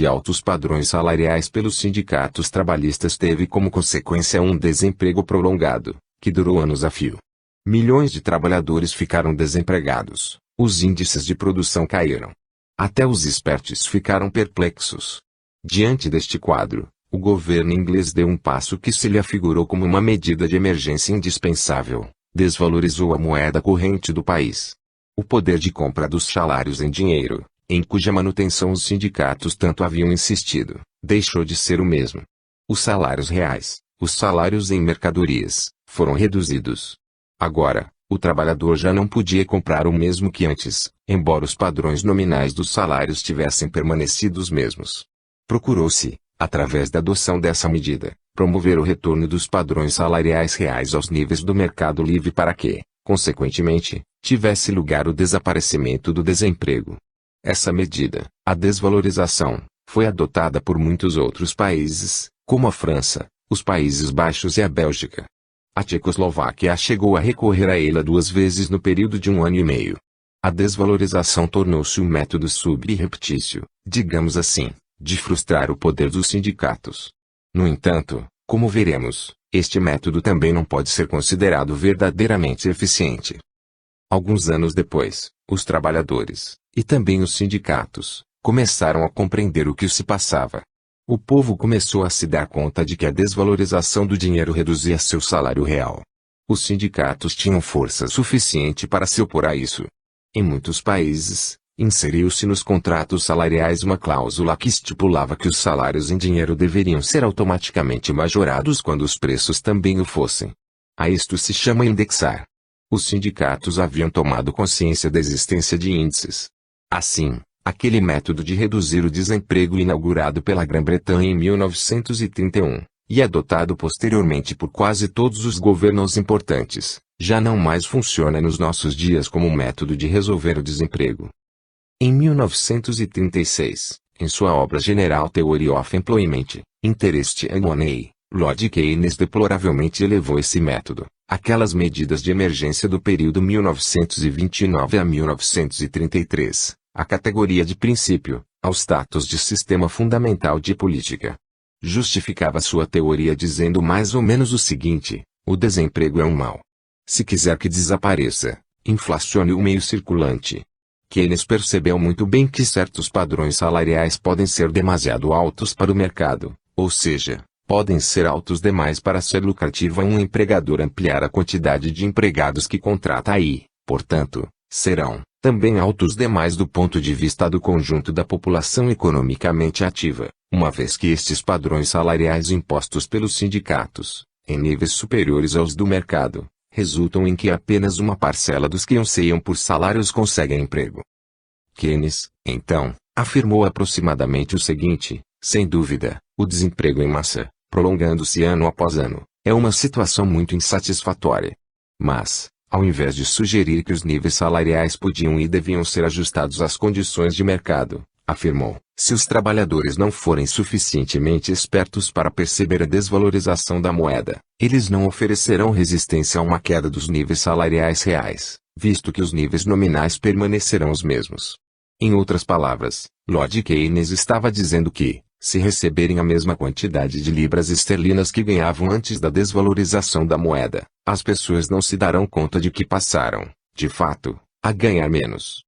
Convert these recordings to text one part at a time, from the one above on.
e altos padrões salariais pelos sindicatos trabalhistas teve como consequência um desemprego prolongado, que durou anos a fio. Milhões de trabalhadores ficaram desempregados, os índices de produção caíram. Até os espertos ficaram perplexos. Diante deste quadro, o governo inglês deu um passo que se lhe afigurou como uma medida de emergência indispensável: desvalorizou a moeda corrente do país. O poder de compra dos salários em dinheiro, em cuja manutenção os sindicatos tanto haviam insistido, deixou de ser o mesmo. Os salários reais, os salários em mercadorias, foram reduzidos. Agora, o trabalhador já não podia comprar o mesmo que antes, embora os padrões nominais dos salários tivessem permanecido os mesmos. Procurou-se, através da adoção dessa medida, promover o retorno dos padrões salariais reais aos níveis do mercado livre para que, consequentemente, tivesse lugar o desaparecimento do desemprego. Essa medida, a desvalorização, foi adotada por muitos outros países, como a França, os Países Baixos e a Bélgica. A Tchecoslováquia chegou a recorrer a ela 2 vezes no período de 1 ano e meio. A desvalorização tornou-se um método subreptício, digamos assim, de frustrar o poder dos sindicatos. No entanto, como veremos, este método também não pode ser considerado verdadeiramente eficiente. Alguns anos depois, os trabalhadores, e também os sindicatos, começaram a compreender o que se passava. O povo começou a se dar conta de que a desvalorização do dinheiro reduzia seu salário real. Os sindicatos tinham força suficiente para se opor a isso. Em muitos países, inseriu-se nos contratos salariais uma cláusula que estipulava que os salários em dinheiro deveriam ser automaticamente majorados quando os preços também o fossem. A isto se chama indexar. Os sindicatos haviam tomado consciência da existência de índices. Assim, aquele método de reduzir o desemprego inaugurado pela Grã-Bretanha em 1931, e adotado posteriormente por quase todos os governos importantes, já não mais funciona nos nossos dias como um método de resolver o desemprego. Em 1936, em sua obra General Theory of Employment, Interest and Money, Lord Keynes deploravelmente elevou esse método, aquelas medidas de emergência do período 1929 a 1933, à categoria de princípio, ao status de sistema fundamental de política. Justificava sua teoria dizendo mais ou menos o seguinte: o desemprego é um mal. Se quiser que desapareça, inflacione o meio circulante. Keynes percebeu muito bem que certos padrões salariais podem ser demasiado altos para o mercado, ou seja, podem ser altos demais para ser lucrativo a um empregador ampliar a quantidade de empregados que contrata e, portanto, serão também altos demais do ponto de vista do conjunto da população economicamente ativa, uma vez que estes padrões salariais impostos pelos sindicatos, em níveis superiores aos do mercado, resultam em que apenas uma parcela dos que anseiam por salários conseguem emprego. Keynes, então, afirmou aproximadamente o seguinte: sem dúvida, o desemprego em massa, prolongando-se ano após ano, é uma situação muito insatisfatória. Mas, ao invés de sugerir que os níveis salariais podiam e deviam ser ajustados às condições de mercado, afirmou, se os trabalhadores não forem suficientemente espertos para perceber a desvalorização da moeda, eles não oferecerão resistência a uma queda dos níveis salariais reais, visto que os níveis nominais permanecerão os mesmos. Em outras palavras, Lord Keynes estava dizendo que, se receberem a mesma quantidade de libras esterlinas que ganhavam antes da desvalorização da moeda, as pessoas não se darão conta de que passaram, de fato, a ganhar menos.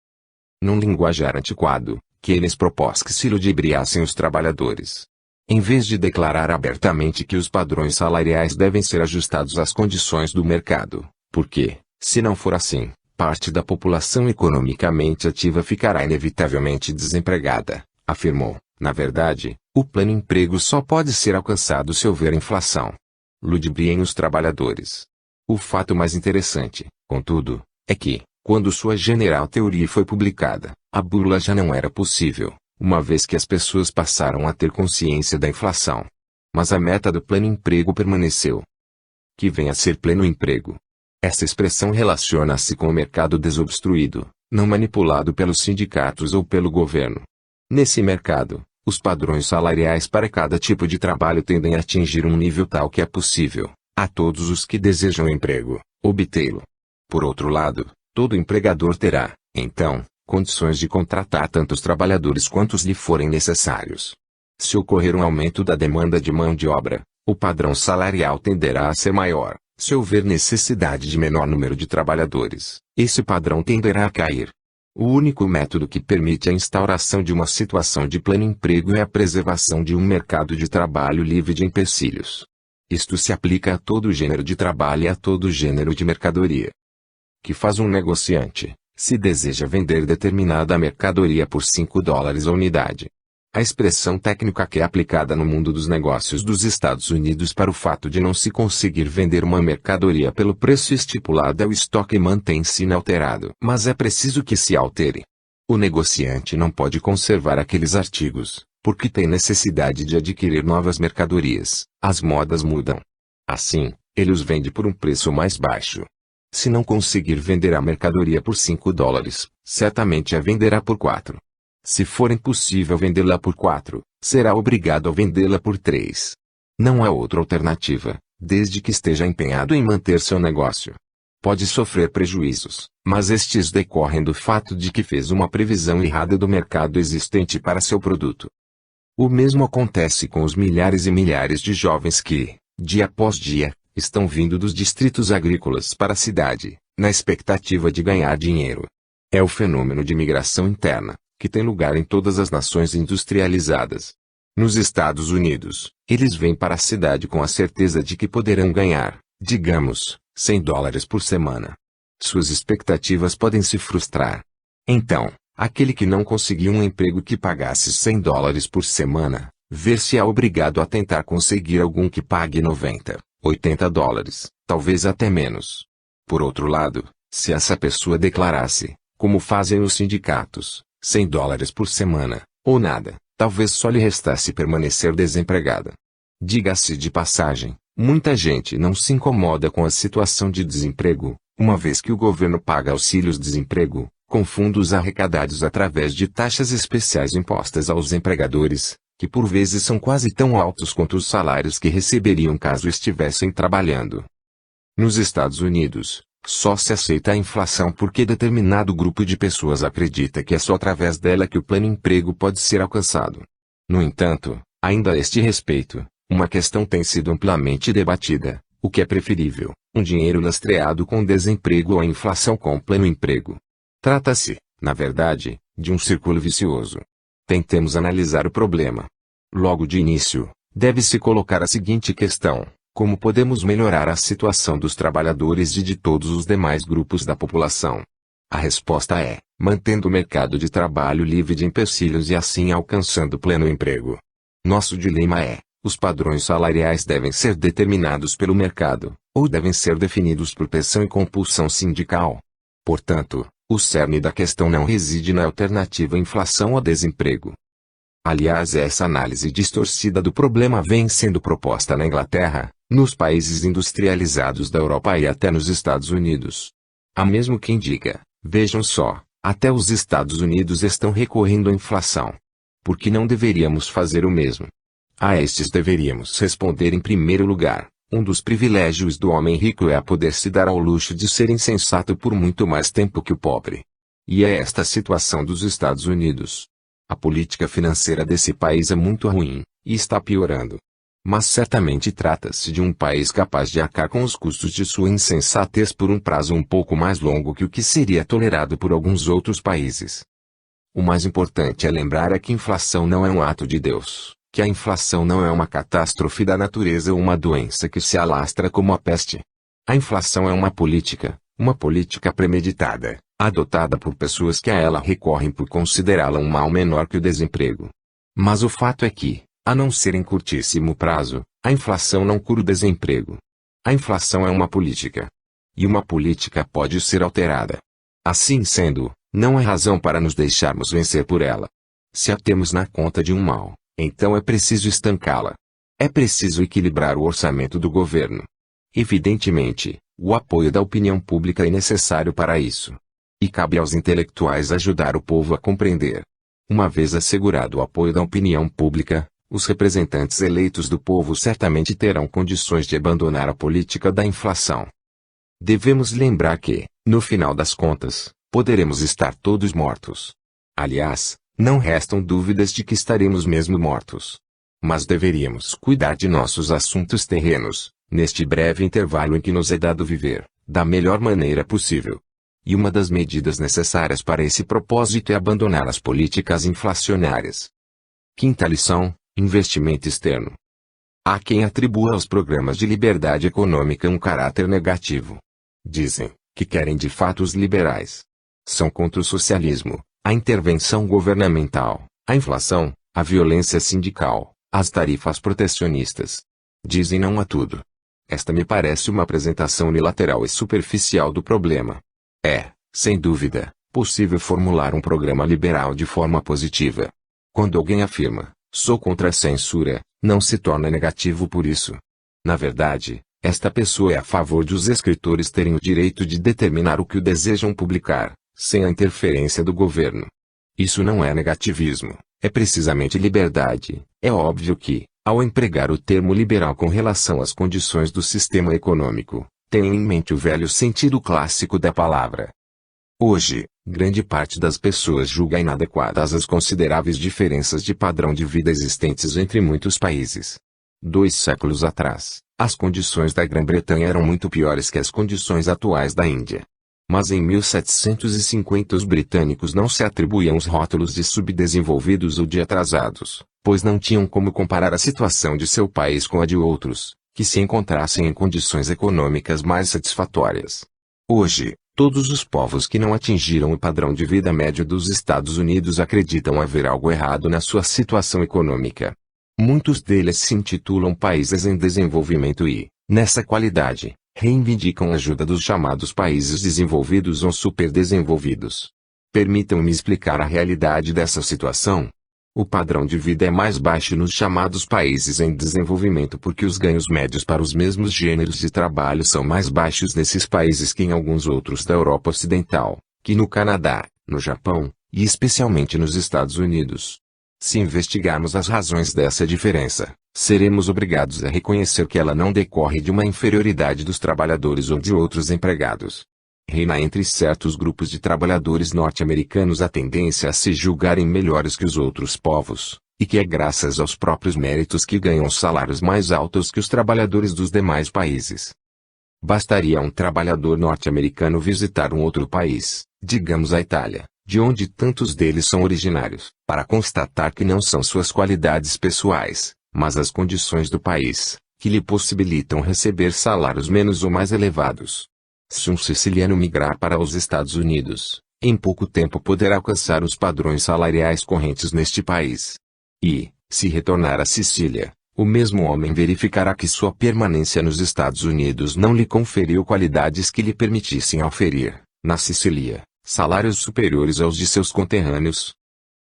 Num linguajar antiquado, Keynes propôs que se ludibriassem os trabalhadores. Em vez de declarar abertamente que os padrões salariais devem ser ajustados às condições do mercado, porque, se não for assim, parte da população economicamente ativa ficará inevitavelmente desempregada, afirmou. Na verdade, o pleno emprego só pode ser alcançado se houver inflação. Ludibriem os trabalhadores. O fato mais interessante, contudo, é que, quando sua General Theory foi publicada, a burla já não era possível, uma vez que as pessoas passaram a ter consciência da inflação. Mas a meta do pleno emprego permaneceu. Que vem a ser pleno emprego. Essa expressão relaciona-se com o mercado desobstruído, não manipulado pelos sindicatos ou pelo governo. Nesse mercado, os padrões salariais para cada tipo de trabalho tendem a atingir um nível tal que é possível, a todos os que desejam emprego, obtê-lo. Por outro lado, todo empregador terá, então, condições de contratar tantos trabalhadores quantos lhe forem necessários. Se ocorrer um aumento da demanda de mão de obra, o padrão salarial tenderá a ser maior. Se houver necessidade de menor número de trabalhadores, esse padrão tenderá a cair. O único método que permite a instauração de uma situação de pleno emprego é a preservação de um mercado de trabalho livre de empecilhos. Isto se aplica a todo gênero de trabalho e a todo gênero de mercadoria. Que faz um negociante, se deseja vender determinada mercadoria por $5 a unidade? A expressão técnica que é aplicada no mundo dos negócios dos Estados Unidos para o fato de não se conseguir vender uma mercadoria pelo preço estipulado é o estoque mantém-se inalterado. Mas é preciso que se altere. O negociante não pode conservar aqueles artigos, porque tem necessidade de adquirir novas mercadorias. As modas mudam. Assim, ele os vende por um preço mais baixo. Se não conseguir vender a mercadoria por $5, certamente a venderá por 4. Se for impossível vendê-la por 4, será obrigado a vendê-la por 3. Não há outra alternativa, desde que esteja empenhado em manter seu negócio. Pode sofrer prejuízos, mas estes decorrem do fato de que fez uma previsão errada do mercado existente para seu produto. O mesmo acontece com os milhares e milhares de jovens que, dia após dia, estão vindo dos distritos agrícolas para a cidade, na expectativa de ganhar dinheiro. É o fenômeno de migração interna, que tem lugar em todas as nações industrializadas. Nos Estados Unidos, eles vêm para a cidade com a certeza de que poderão ganhar, digamos, $100 por semana. Suas expectativas podem se frustrar. Então, aquele que não conseguiu um emprego que pagasse $100 por semana, ver-se-á obrigado a tentar conseguir algum que pague $90, $80, talvez até menos. Por outro lado, se essa pessoa declarasse, como fazem os sindicatos, $100 por semana, ou nada, talvez só lhe restasse permanecer desempregada. Diga-se de passagem, muita gente não se incomoda com a situação de desemprego, uma vez que o governo paga auxílios-desemprego, com fundos arrecadados através de taxas especiais impostas aos empregadores, que por vezes são quase tão altos quanto os salários que receberiam caso estivessem trabalhando. Nos Estados Unidos, só se aceita a inflação porque determinado grupo de pessoas acredita que é só através dela que o pleno emprego pode ser alcançado. No entanto, ainda a este respeito, uma questão tem sido amplamente debatida: o que é preferível, um dinheiro lastreado com desemprego ou a inflação com pleno emprego? Trata-se, na verdade, de um círculo vicioso. Tentemos analisar o problema. Logo de início, deve-se colocar a seguinte questão: como podemos melhorar a situação dos trabalhadores e de todos os demais grupos da população? A resposta é, mantendo o mercado de trabalho livre de empecilhos e assim alcançando pleno emprego. Nosso dilema é, os padrões salariais devem ser determinados pelo mercado, ou devem ser definidos por pressão e compulsão sindical. Portanto, o cerne da questão não reside na alternativa inflação ou desemprego. Aliás, essa análise distorcida do problema vem sendo proposta na Inglaterra, nos países industrializados da Europa e até nos Estados Unidos. Há mesmo quem diga, vejam só, até os Estados Unidos estão recorrendo à inflação. Por que não deveríamos fazer o mesmo? A estes deveríamos responder em primeiro lugar, um dos privilégios do homem rico é a poder se dar ao luxo de ser insensato por muito mais tempo que o pobre. E é esta a situação dos Estados Unidos. A política financeira desse país é muito ruim, e está piorando. Mas certamente trata-se de um país capaz de arcar com os custos de sua insensatez por um prazo um pouco mais longo que o que seria tolerado por alguns outros países. O mais importante é lembrar que inflação não é um ato de Deus, que a inflação não é uma catástrofe da natureza ou uma doença que se alastra como a peste. A inflação é uma política premeditada, adotada por pessoas que a ela recorrem por considerá-la um mal menor que o desemprego. Mas o fato é que, a não ser em curtíssimo prazo, a inflação não cura o desemprego. A inflação é uma política. E uma política pode ser alterada. Assim sendo, não há razão para nos deixarmos vencer por ela. Se a temos na conta de um mal, então é preciso estancá-la. É preciso equilibrar o orçamento do governo. Evidentemente, o apoio da opinião pública é necessário para isso. E cabe aos intelectuais ajudar o povo a compreender. Uma vez assegurado o apoio da opinião pública, os representantes eleitos do povo certamente terão condições de abandonar a política da inflação. Devemos lembrar que, no final das contas, poderemos estar todos mortos. Aliás, não restam dúvidas de que estaremos mesmo mortos. Mas deveríamos cuidar de nossos assuntos terrenos, neste breve intervalo em que nos é dado viver, da melhor maneira possível. E uma das medidas necessárias para esse propósito é abandonar as políticas inflacionárias. Quinta lição: investimento externo. Há quem atribua aos programas de liberdade econômica um caráter negativo. Dizem que querem de fato os liberais. São contra o socialismo, a intervenção governamental, a inflação, a violência sindical, as tarifas protecionistas. Dizem não a tudo. Esta me parece uma apresentação unilateral e superficial do problema. É, sem dúvida, possível formular um programa liberal de forma positiva. Quando alguém afirma, sou contra a censura, não se torna negativo por isso. Na verdade, esta pessoa é a favor de os escritores terem o direito de determinar o que desejam publicar, sem a interferência do governo. Isso não é negativismo, é precisamente liberdade. É óbvio que, ao empregar o termo liberal com relação às condições do sistema econômico, tenho em mente o velho sentido clássico da palavra. Hoje, grande parte das pessoas julga inadequadas as consideráveis diferenças de padrão de vida existentes entre muitos países. 2 séculos atrás, as condições da Grã-Bretanha eram muito piores que as condições atuais da Índia. Mas em 1750 os britânicos não se atribuíam os rótulos de subdesenvolvidos ou de atrasados, pois não tinham como comparar a situação de seu país com a de outros, que se encontrassem em condições econômicas mais satisfatórias. Hoje, todos os povos que não atingiram o padrão de vida médio dos Estados Unidos acreditam haver algo errado na sua situação econômica. Muitos deles se intitulam países em desenvolvimento e, nessa qualidade, reivindicam a ajuda dos chamados países desenvolvidos ou superdesenvolvidos. Permitam-me explicar a realidade dessa situação. O padrão de vida é mais baixo nos chamados países em desenvolvimento porque os ganhos médios para os mesmos gêneros de trabalho são mais baixos nesses países que em alguns outros da Europa Ocidental, que no Canadá, no Japão, e especialmente nos Estados Unidos. Se investigarmos as razões dessa diferença, seremos obrigados a reconhecer que ela não decorre de uma inferioridade dos trabalhadores ou de outros empregados. Reina entre certos grupos de trabalhadores norte-americanos a tendência a se julgarem melhores que os outros povos, e que é graças aos próprios méritos que ganham salários mais altos que os trabalhadores dos demais países. Bastaria a um trabalhador norte-americano visitar um outro país, digamos a Itália, de onde tantos deles são originários, para constatar que não são suas qualidades pessoais, mas as condições do país, que lhe possibilitam receber salários menos ou mais elevados. Se um siciliano migrar para os Estados Unidos, em pouco tempo poderá alcançar os padrões salariais correntes neste país. E, se retornar à Sicília, o mesmo homem verificará que sua permanência nos Estados Unidos não lhe conferiu qualidades que lhe permitissem oferir, na Sicília, salários superiores aos de seus conterrâneos.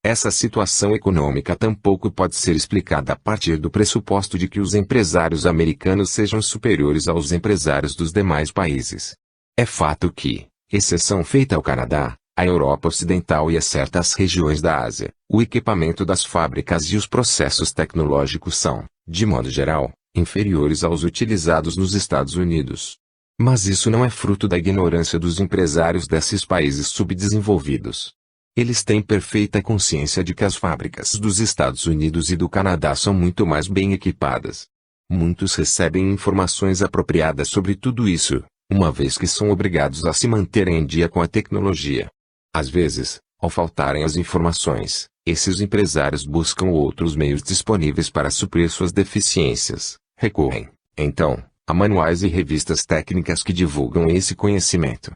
Essa situação econômica tampouco pode ser explicada a partir do pressuposto de que os empresários americanos sejam superiores aos empresários dos demais países. É fato que, exceção feita ao Canadá, à Europa Ocidental e a certas regiões da Ásia, o equipamento das fábricas e os processos tecnológicos são, de modo geral, inferiores aos utilizados nos Estados Unidos. Mas isso não é fruto da ignorância dos empresários desses países subdesenvolvidos. Eles têm perfeita consciência de que as fábricas dos Estados Unidos e do Canadá são muito mais bem equipadas. Muitos recebem informações apropriadas sobre tudo isso, uma vez que são obrigados a se manterem em dia com a tecnologia. Às vezes, ao faltarem as informações, esses empresários buscam outros meios disponíveis para suprir suas deficiências. Recorrem, então, a manuais e revistas técnicas que divulgam esse conhecimento.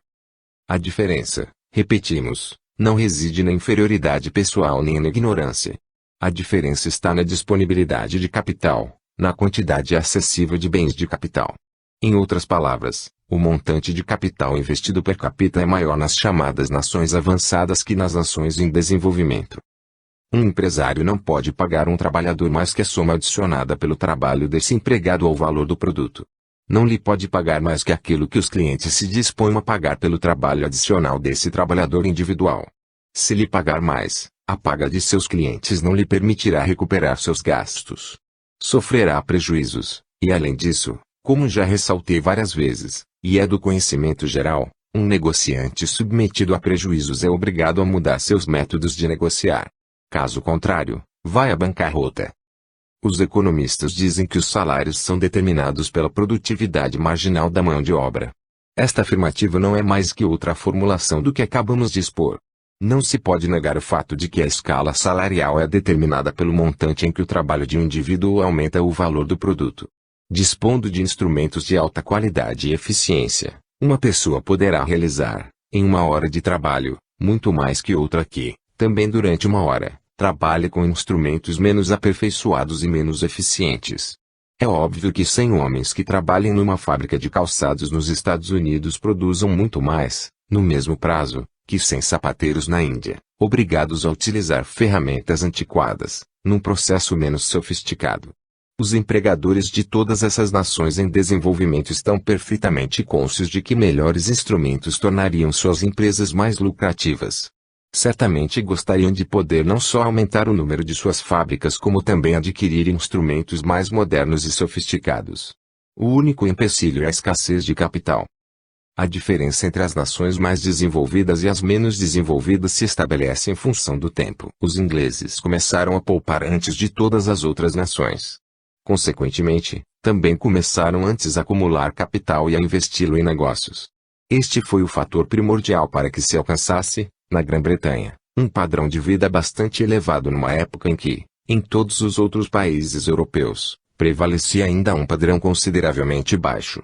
A diferença, repetimos, não reside na inferioridade pessoal nem na ignorância. A diferença está na disponibilidade de capital, na quantidade acessível de bens de capital. Em outras palavras, o montante de capital investido per capita é maior nas chamadas nações avançadas que nas nações em desenvolvimento. Um empresário não pode pagar um trabalhador mais que a soma adicionada pelo trabalho desse empregado ao valor do produto. Não lhe pode pagar mais que aquilo que os clientes se dispõem a pagar pelo trabalho adicional desse trabalhador individual. Se lhe pagar mais, a paga de seus clientes não lhe permitirá recuperar seus gastos. Sofrerá prejuízos, e além disso, como já ressaltei várias vezes, e é do conhecimento geral, um negociante submetido a prejuízos é obrigado a mudar seus métodos de negociar. Caso contrário, vai à bancarrota. Os economistas dizem que os salários são determinados pela produtividade marginal da mão de obra. Esta afirmativa não é mais que outra formulação do que acabamos de expor. Não se pode negar o fato de que a escala salarial é determinada pelo montante em que o trabalho de um indivíduo aumenta o valor do produto. Dispondo de instrumentos de alta qualidade e eficiência, uma pessoa poderá realizar, em uma hora de trabalho, muito mais que outra que, também durante uma hora, trabalhe com instrumentos menos aperfeiçoados e menos eficientes. É óbvio que 100 homens que trabalhem numa fábrica de calçados nos Estados Unidos produzam muito mais, no mesmo prazo, que 100 sapateiros na Índia, obrigados a utilizar ferramentas antiquadas, num processo menos sofisticado. Os empregadores de todas essas nações em desenvolvimento estão perfeitamente conscientes de que melhores instrumentos tornariam suas empresas mais lucrativas. Certamente gostariam de poder não só aumentar o número de suas fábricas como também adquirir instrumentos mais modernos e sofisticados. O único empecilho é a escassez de capital. A diferença entre as nações mais desenvolvidas e as menos desenvolvidas se estabelece em função do tempo. Os ingleses começaram a poupar antes de todas as outras nações. Consequentemente, também começaram antes a acumular capital e a investi-lo em negócios. Este foi o fator primordial para que se alcançasse, na Grã-Bretanha, um padrão de vida bastante elevado numa época em que, em todos os outros países europeus, prevalecia ainda um padrão consideravelmente baixo.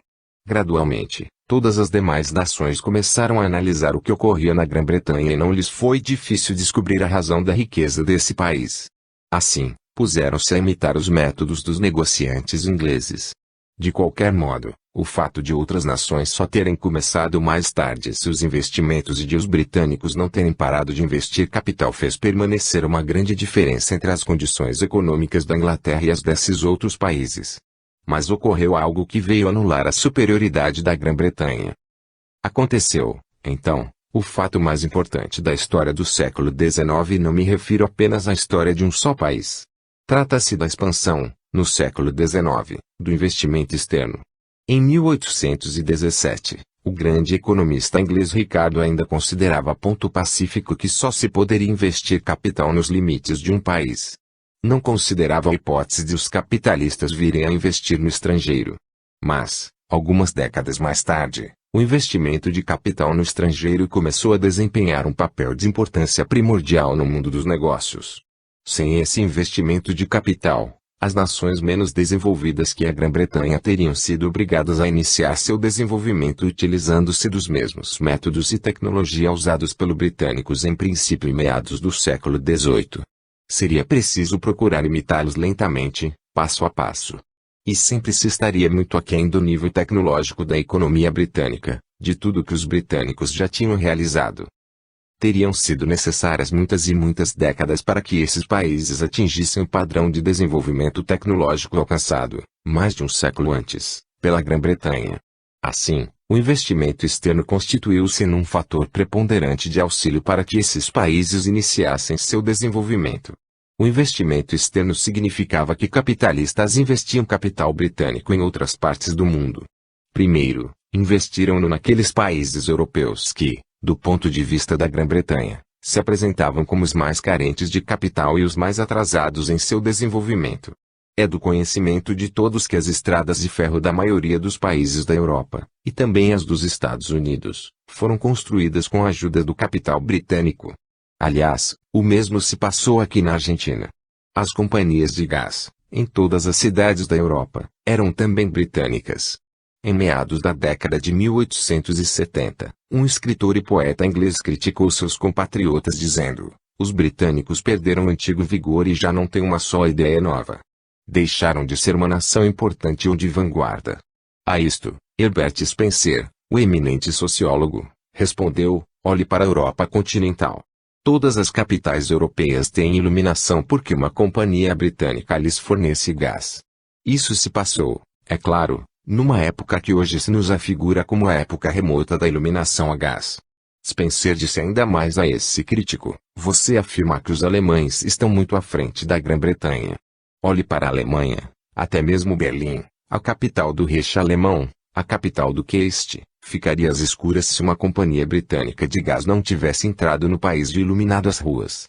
Gradualmente, todas as demais nações começaram a analisar o que ocorria na Grã-Bretanha e não lhes foi difícil descobrir a razão da riqueza desse país. Assim, puseram-se a imitar os métodos dos negociantes ingleses. De qualquer modo, o fato de outras nações só terem começado mais tarde seus investimentos e de os britânicos não terem parado de investir capital fez permanecer uma grande diferença entre as condições econômicas da Inglaterra e as desses outros países. Mas ocorreu algo que veio anular a superioridade da Grã-Bretanha. Aconteceu, então, o fato mais importante da história do século XIX e não me refiro apenas à história de um só país. Trata-se da expansão, no século XIX, do investimento externo. Em 1817, o grande economista inglês Ricardo ainda considerava ponto pacífico que só se poderia investir capital nos limites de um país. Não considerava a hipótese de os capitalistas virem a investir no estrangeiro. Mas, algumas décadas mais tarde, o investimento de capital no estrangeiro começou a desempenhar um papel de importância primordial no mundo dos negócios. Sem esse investimento de capital, as nações menos desenvolvidas que a Grã-Bretanha teriam sido obrigadas a iniciar seu desenvolvimento utilizando-se dos mesmos métodos e tecnologia usados pelos britânicos em princípio e meados do século XVIII. Seria preciso procurar imitá-los lentamente, passo a passo. E sempre se estaria muito aquém do nível tecnológico da economia britânica, de tudo que os britânicos já tinham realizado. Teriam sido necessárias muitas e muitas décadas para que esses países atingissem o padrão de desenvolvimento tecnológico alcançado, mais de um século antes, pela Grã-Bretanha. Assim, o investimento externo constituiu-se num fator preponderante de auxílio para que esses países iniciassem seu desenvolvimento. O investimento externo significava que capitalistas investiam capital britânico em outras partes do mundo. Primeiro, investiram-no naqueles países europeus que, do ponto de vista da Grã-Bretanha, se apresentavam como os mais carentes de capital e os mais atrasados em seu desenvolvimento. É do conhecimento de todos que as estradas de ferro da maioria dos países da Europa, e também as dos Estados Unidos, foram construídas com a ajuda do capital britânico. Aliás, o mesmo se passou aqui na Argentina. As companhias de gás, em todas as cidades da Europa, eram também britânicas. Em meados da década de 1870, um escritor e poeta inglês criticou seus compatriotas dizendo: os britânicos perderam o antigo vigor e já não têm uma só ideia nova. Deixaram de ser uma nação importante ou de vanguarda. A isto, Herbert Spencer, o eminente sociólogo, respondeu: olhe para a Europa continental. Todas as capitais europeias têm iluminação porque uma companhia britânica lhes fornece gás. Isso se passou, é claro, numa época que hoje se nos afigura como a época remota da iluminação a gás. Spencer disse ainda mais a esse crítico: você afirma que os alemães estão muito à frente da Grã-Bretanha. Olhe para a Alemanha, até mesmo Berlim, a capital do Reich alemão, a capital do Keist, ficaria às escuras se uma companhia britânica de gás não tivesse entrado no país e iluminado as ruas.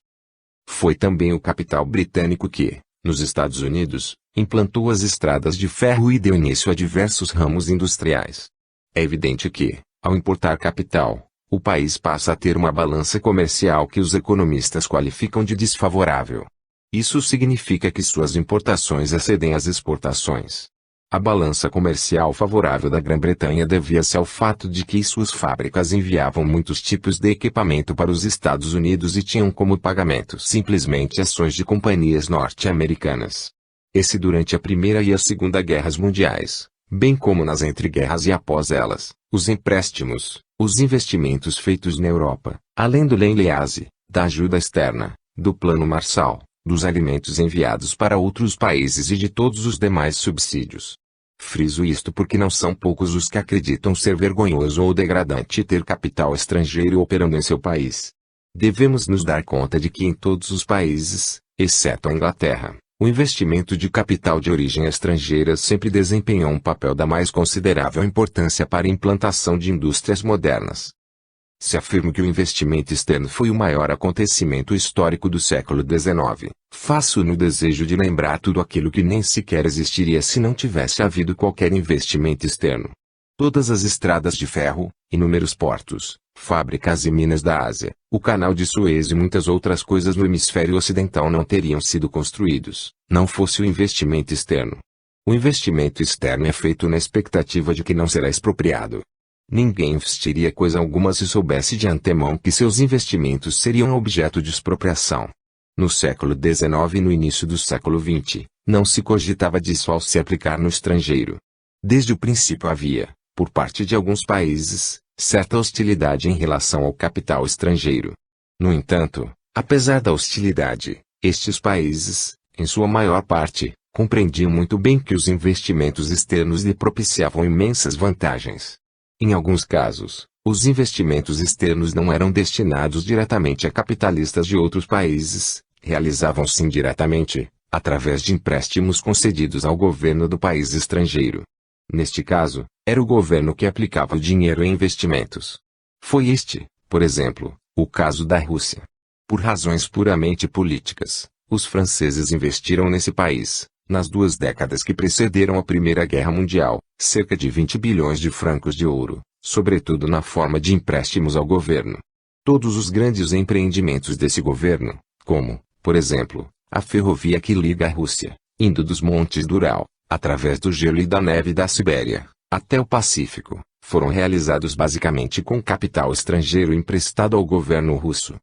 Foi também o capital britânico que, Nos Estados Unidos, implantou as estradas de ferro e deu início a diversos ramos industriais. É evidente que, ao importar capital, o país passa a ter uma balança comercial que os economistas qualificam de desfavorável. Isso significa que suas importações excedem as exportações. A balança comercial favorável da Grã-Bretanha devia-se ao fato de que suas fábricas enviavam muitos tipos de equipamento para os Estados Unidos e tinham como pagamento simplesmente ações de companhias norte-americanas. Esse durante a Primeira e a Segunda Guerras Mundiais, bem como nas entreguerras e após elas, os empréstimos, os investimentos feitos na Europa, além do Lend-Lease, da ajuda externa, do Plano Marshall, dos alimentos enviados para outros países e de todos os demais subsídios. Friso isto porque não são poucos os que acreditam ser vergonhoso ou degradante ter capital estrangeiro operando em seu país. Devemos nos dar conta de que em todos os países, exceto a Inglaterra, o investimento de capital de origem estrangeira sempre desempenhou um papel da mais considerável importância para a implantação de indústrias modernas. Se afirmo que o investimento externo foi o maior acontecimento histórico do século XIX, faço no desejo de lembrar tudo aquilo que nem sequer existiria se não tivesse havido qualquer investimento externo. Todas as estradas de ferro, inúmeros portos, fábricas e minas da Ásia, o canal de Suez e muitas outras coisas no hemisfério ocidental não teriam sido construídos, não fosse o investimento externo. O investimento externo é feito na expectativa de que não será expropriado. Ninguém investiria coisa alguma se soubesse de antemão que seus investimentos seriam objeto de expropriação. No século XIX e no início do século XX, não se cogitava disso ao se aplicar no estrangeiro. Desde o princípio havia, por parte de alguns países, certa hostilidade em relação ao capital estrangeiro. No entanto, apesar da hostilidade, estes países, em sua maior parte, compreendiam muito bem que os investimentos externos lhe propiciavam imensas vantagens. Em alguns casos, os investimentos externos não eram destinados diretamente a capitalistas de outros países, realizavam-se indiretamente, através de empréstimos concedidos ao governo do país estrangeiro. Neste caso, era o governo que aplicava o dinheiro em investimentos. Foi este, por exemplo, o caso da Rússia. Por razões puramente políticas, os franceses investiram nesse país, nas 2 décadas que precederam a Primeira Guerra Mundial, cerca de 20 bilhões de francos de ouro, sobretudo na forma de empréstimos ao governo. Todos os grandes empreendimentos desse governo, como, por exemplo, a ferrovia que liga a Rússia, indo dos montes do Ural, através do gelo e da neve da Sibéria, até o Pacífico, foram realizados basicamente com capital estrangeiro emprestado ao governo russo.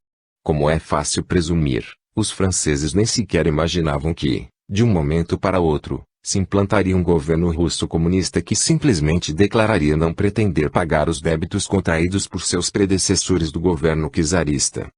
Como é fácil presumir, os franceses nem sequer imaginavam que, de um momento para outro, se implantaria um governo russo comunista que simplesmente declararia não pretender pagar os débitos contraídos por seus predecessores do governo czarista.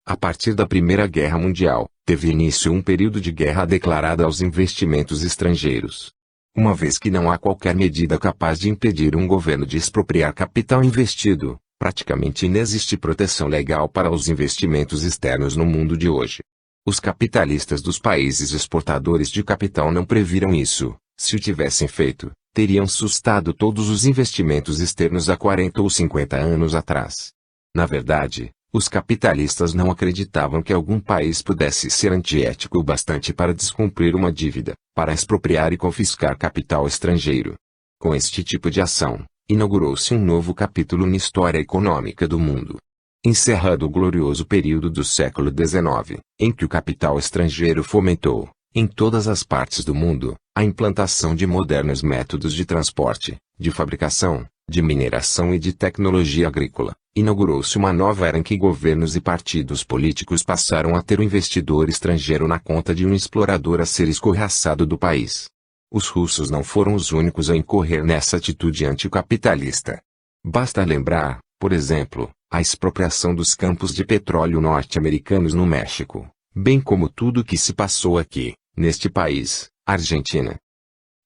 A partir da Primeira Guerra Mundial, teve início um período de guerra declarada aos investimentos estrangeiros. Uma vez que não há qualquer medida capaz de impedir um governo de expropriar capital investido, praticamente inexiste proteção legal para os investimentos externos no mundo de hoje. Os capitalistas dos países exportadores de capital não previram isso. Se o tivessem feito, teriam sustado todos os investimentos externos há 40 ou 50 anos atrás. Na verdade, os capitalistas não acreditavam que algum país pudesse ser antiético o bastante para descumprir uma dívida, para expropriar e confiscar capital estrangeiro. Com este tipo de ação, inaugurou-se um novo capítulo na história econômica do mundo. Encerrado o glorioso período do século XIX, em que o capital estrangeiro fomentou, em todas as partes do mundo, a implantação de modernos métodos de transporte, de fabricação, de mineração e de tecnologia agrícola, inaugurou-se uma nova era em que governos e partidos políticos passaram a ter o investidor estrangeiro na conta de um explorador a ser escorraçado do país. Os russos não foram os únicos a incorrer nessa atitude anticapitalista. Basta lembrar, por exemplo, a expropriação dos campos de petróleo norte-americanos no México, bem como tudo o que se passou aqui, neste país, Argentina.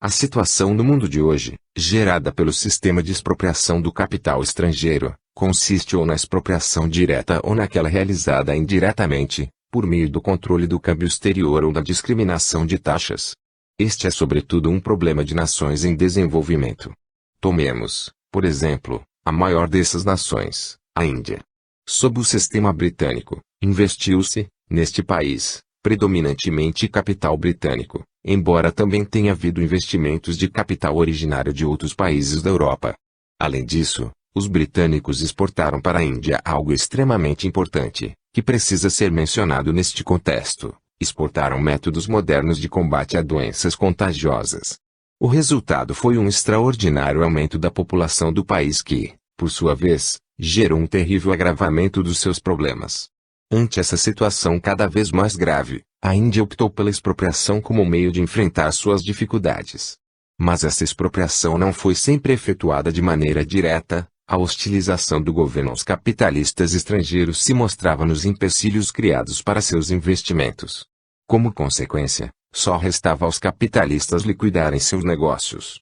A situação no mundo de hoje, gerada pelo sistema de expropriação do capital estrangeiro, consiste ou na expropriação direta ou naquela realizada indiretamente, por meio do controle do câmbio exterior ou da discriminação de taxas. Este é sobretudo um problema de nações em desenvolvimento. Tomemos, por exemplo, a maior dessas nações, a Índia. Sob o sistema britânico, investiu-se, neste país, predominantemente capital britânico, embora também tenha havido investimentos de capital originário de outros países da Europa. Além disso, os britânicos exportaram para a Índia algo extremamente importante, que precisa ser mencionado neste contexto: exportaram métodos modernos de combate a doenças contagiosas. O resultado foi um extraordinário aumento da população do país que, por sua vez, gerou um terrível agravamento dos seus problemas. Ante essa situação cada vez mais grave, a Índia optou pela expropriação como meio de enfrentar suas dificuldades. Mas essa expropriação não foi sempre efetuada de maneira direta. A hostilização do governo aos capitalistas estrangeiros se mostrava nos empecilhos criados para seus investimentos. Como consequência, só restava aos capitalistas liquidarem seus negócios.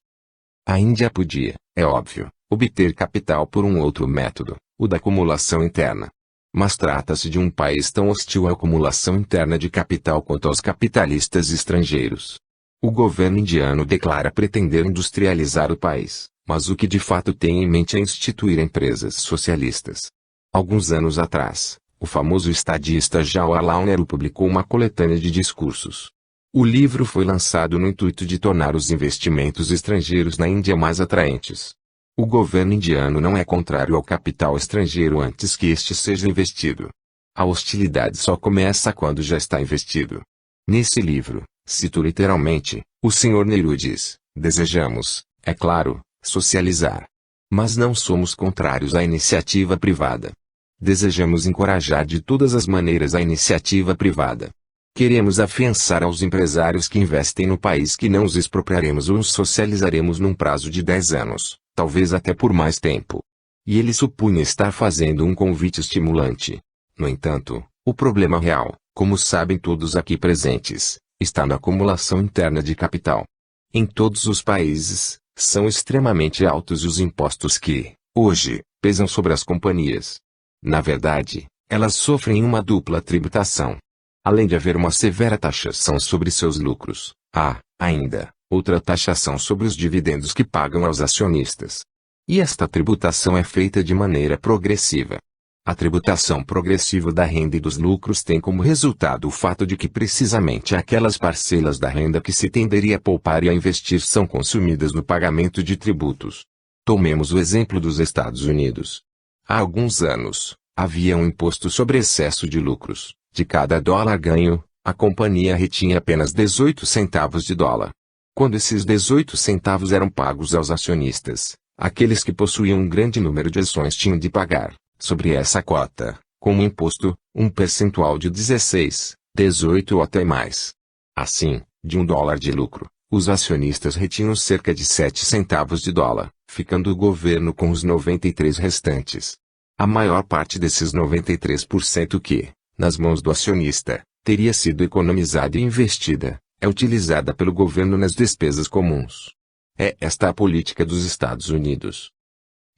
A Índia podia, é óbvio, obter capital por um outro método, o da acumulação interna. Mas trata-se de um país tão hostil à acumulação interna de capital quanto aos capitalistas estrangeiros. O governo indiano declara pretender industrializar o país, mas o que de fato tem em mente é instituir empresas socialistas. Alguns anos atrás, o famoso estadista Jawaharlal Nehru publicou uma coletânea de discursos. O livro foi lançado no intuito de tornar os investimentos estrangeiros na Índia mais atraentes. O governo indiano não é contrário ao capital estrangeiro antes que este seja investido. A hostilidade só começa quando já está investido. Nesse livro, cito literalmente, o Sr. Nehru diz: desejamos, é claro, socializar. Mas não somos contrários à iniciativa privada. Desejamos encorajar de todas as maneiras a iniciativa privada. Queremos afiançar aos empresários que investem no país que não os expropriaremos ou os socializaremos num prazo de 10 anos, talvez até por mais tempo. E ele supunha estar fazendo um convite estimulante. No entanto, o problema real, como sabem todos aqui presentes, está na acumulação interna de capital. Em todos os países, são extremamente altos os impostos que, hoje, pesam sobre as companhias. Na verdade, elas sofrem uma dupla tributação. Além de haver uma severa taxação sobre seus lucros, há, ainda, outra taxação sobre os dividendos que pagam aos acionistas. E esta tributação é feita de maneira progressiva. A tributação progressiva da renda e dos lucros tem como resultado o fato de que precisamente aquelas parcelas da renda que se tenderia a poupar e a investir são consumidas no pagamento de tributos. Tomemos o exemplo dos Estados Unidos. Há alguns anos, havia um imposto sobre excesso de lucros. De cada dólar ganho, a companhia retinha apenas 18 centavos de dólar. Quando esses 18 centavos eram pagos aos acionistas, aqueles que possuíam um grande número de ações tinham de pagar, sobre essa cota, como imposto, um percentual de 16, 18 ou até mais. Assim, de $1 de lucro, os acionistas retinham cerca de 7 centavos de dólar, ficando o governo com os 93 restantes. A maior parte desses 93% que, nas mãos do acionista, teria sido economizada e investida, é utilizada pelo governo nas despesas comuns. É esta a política dos Estados Unidos.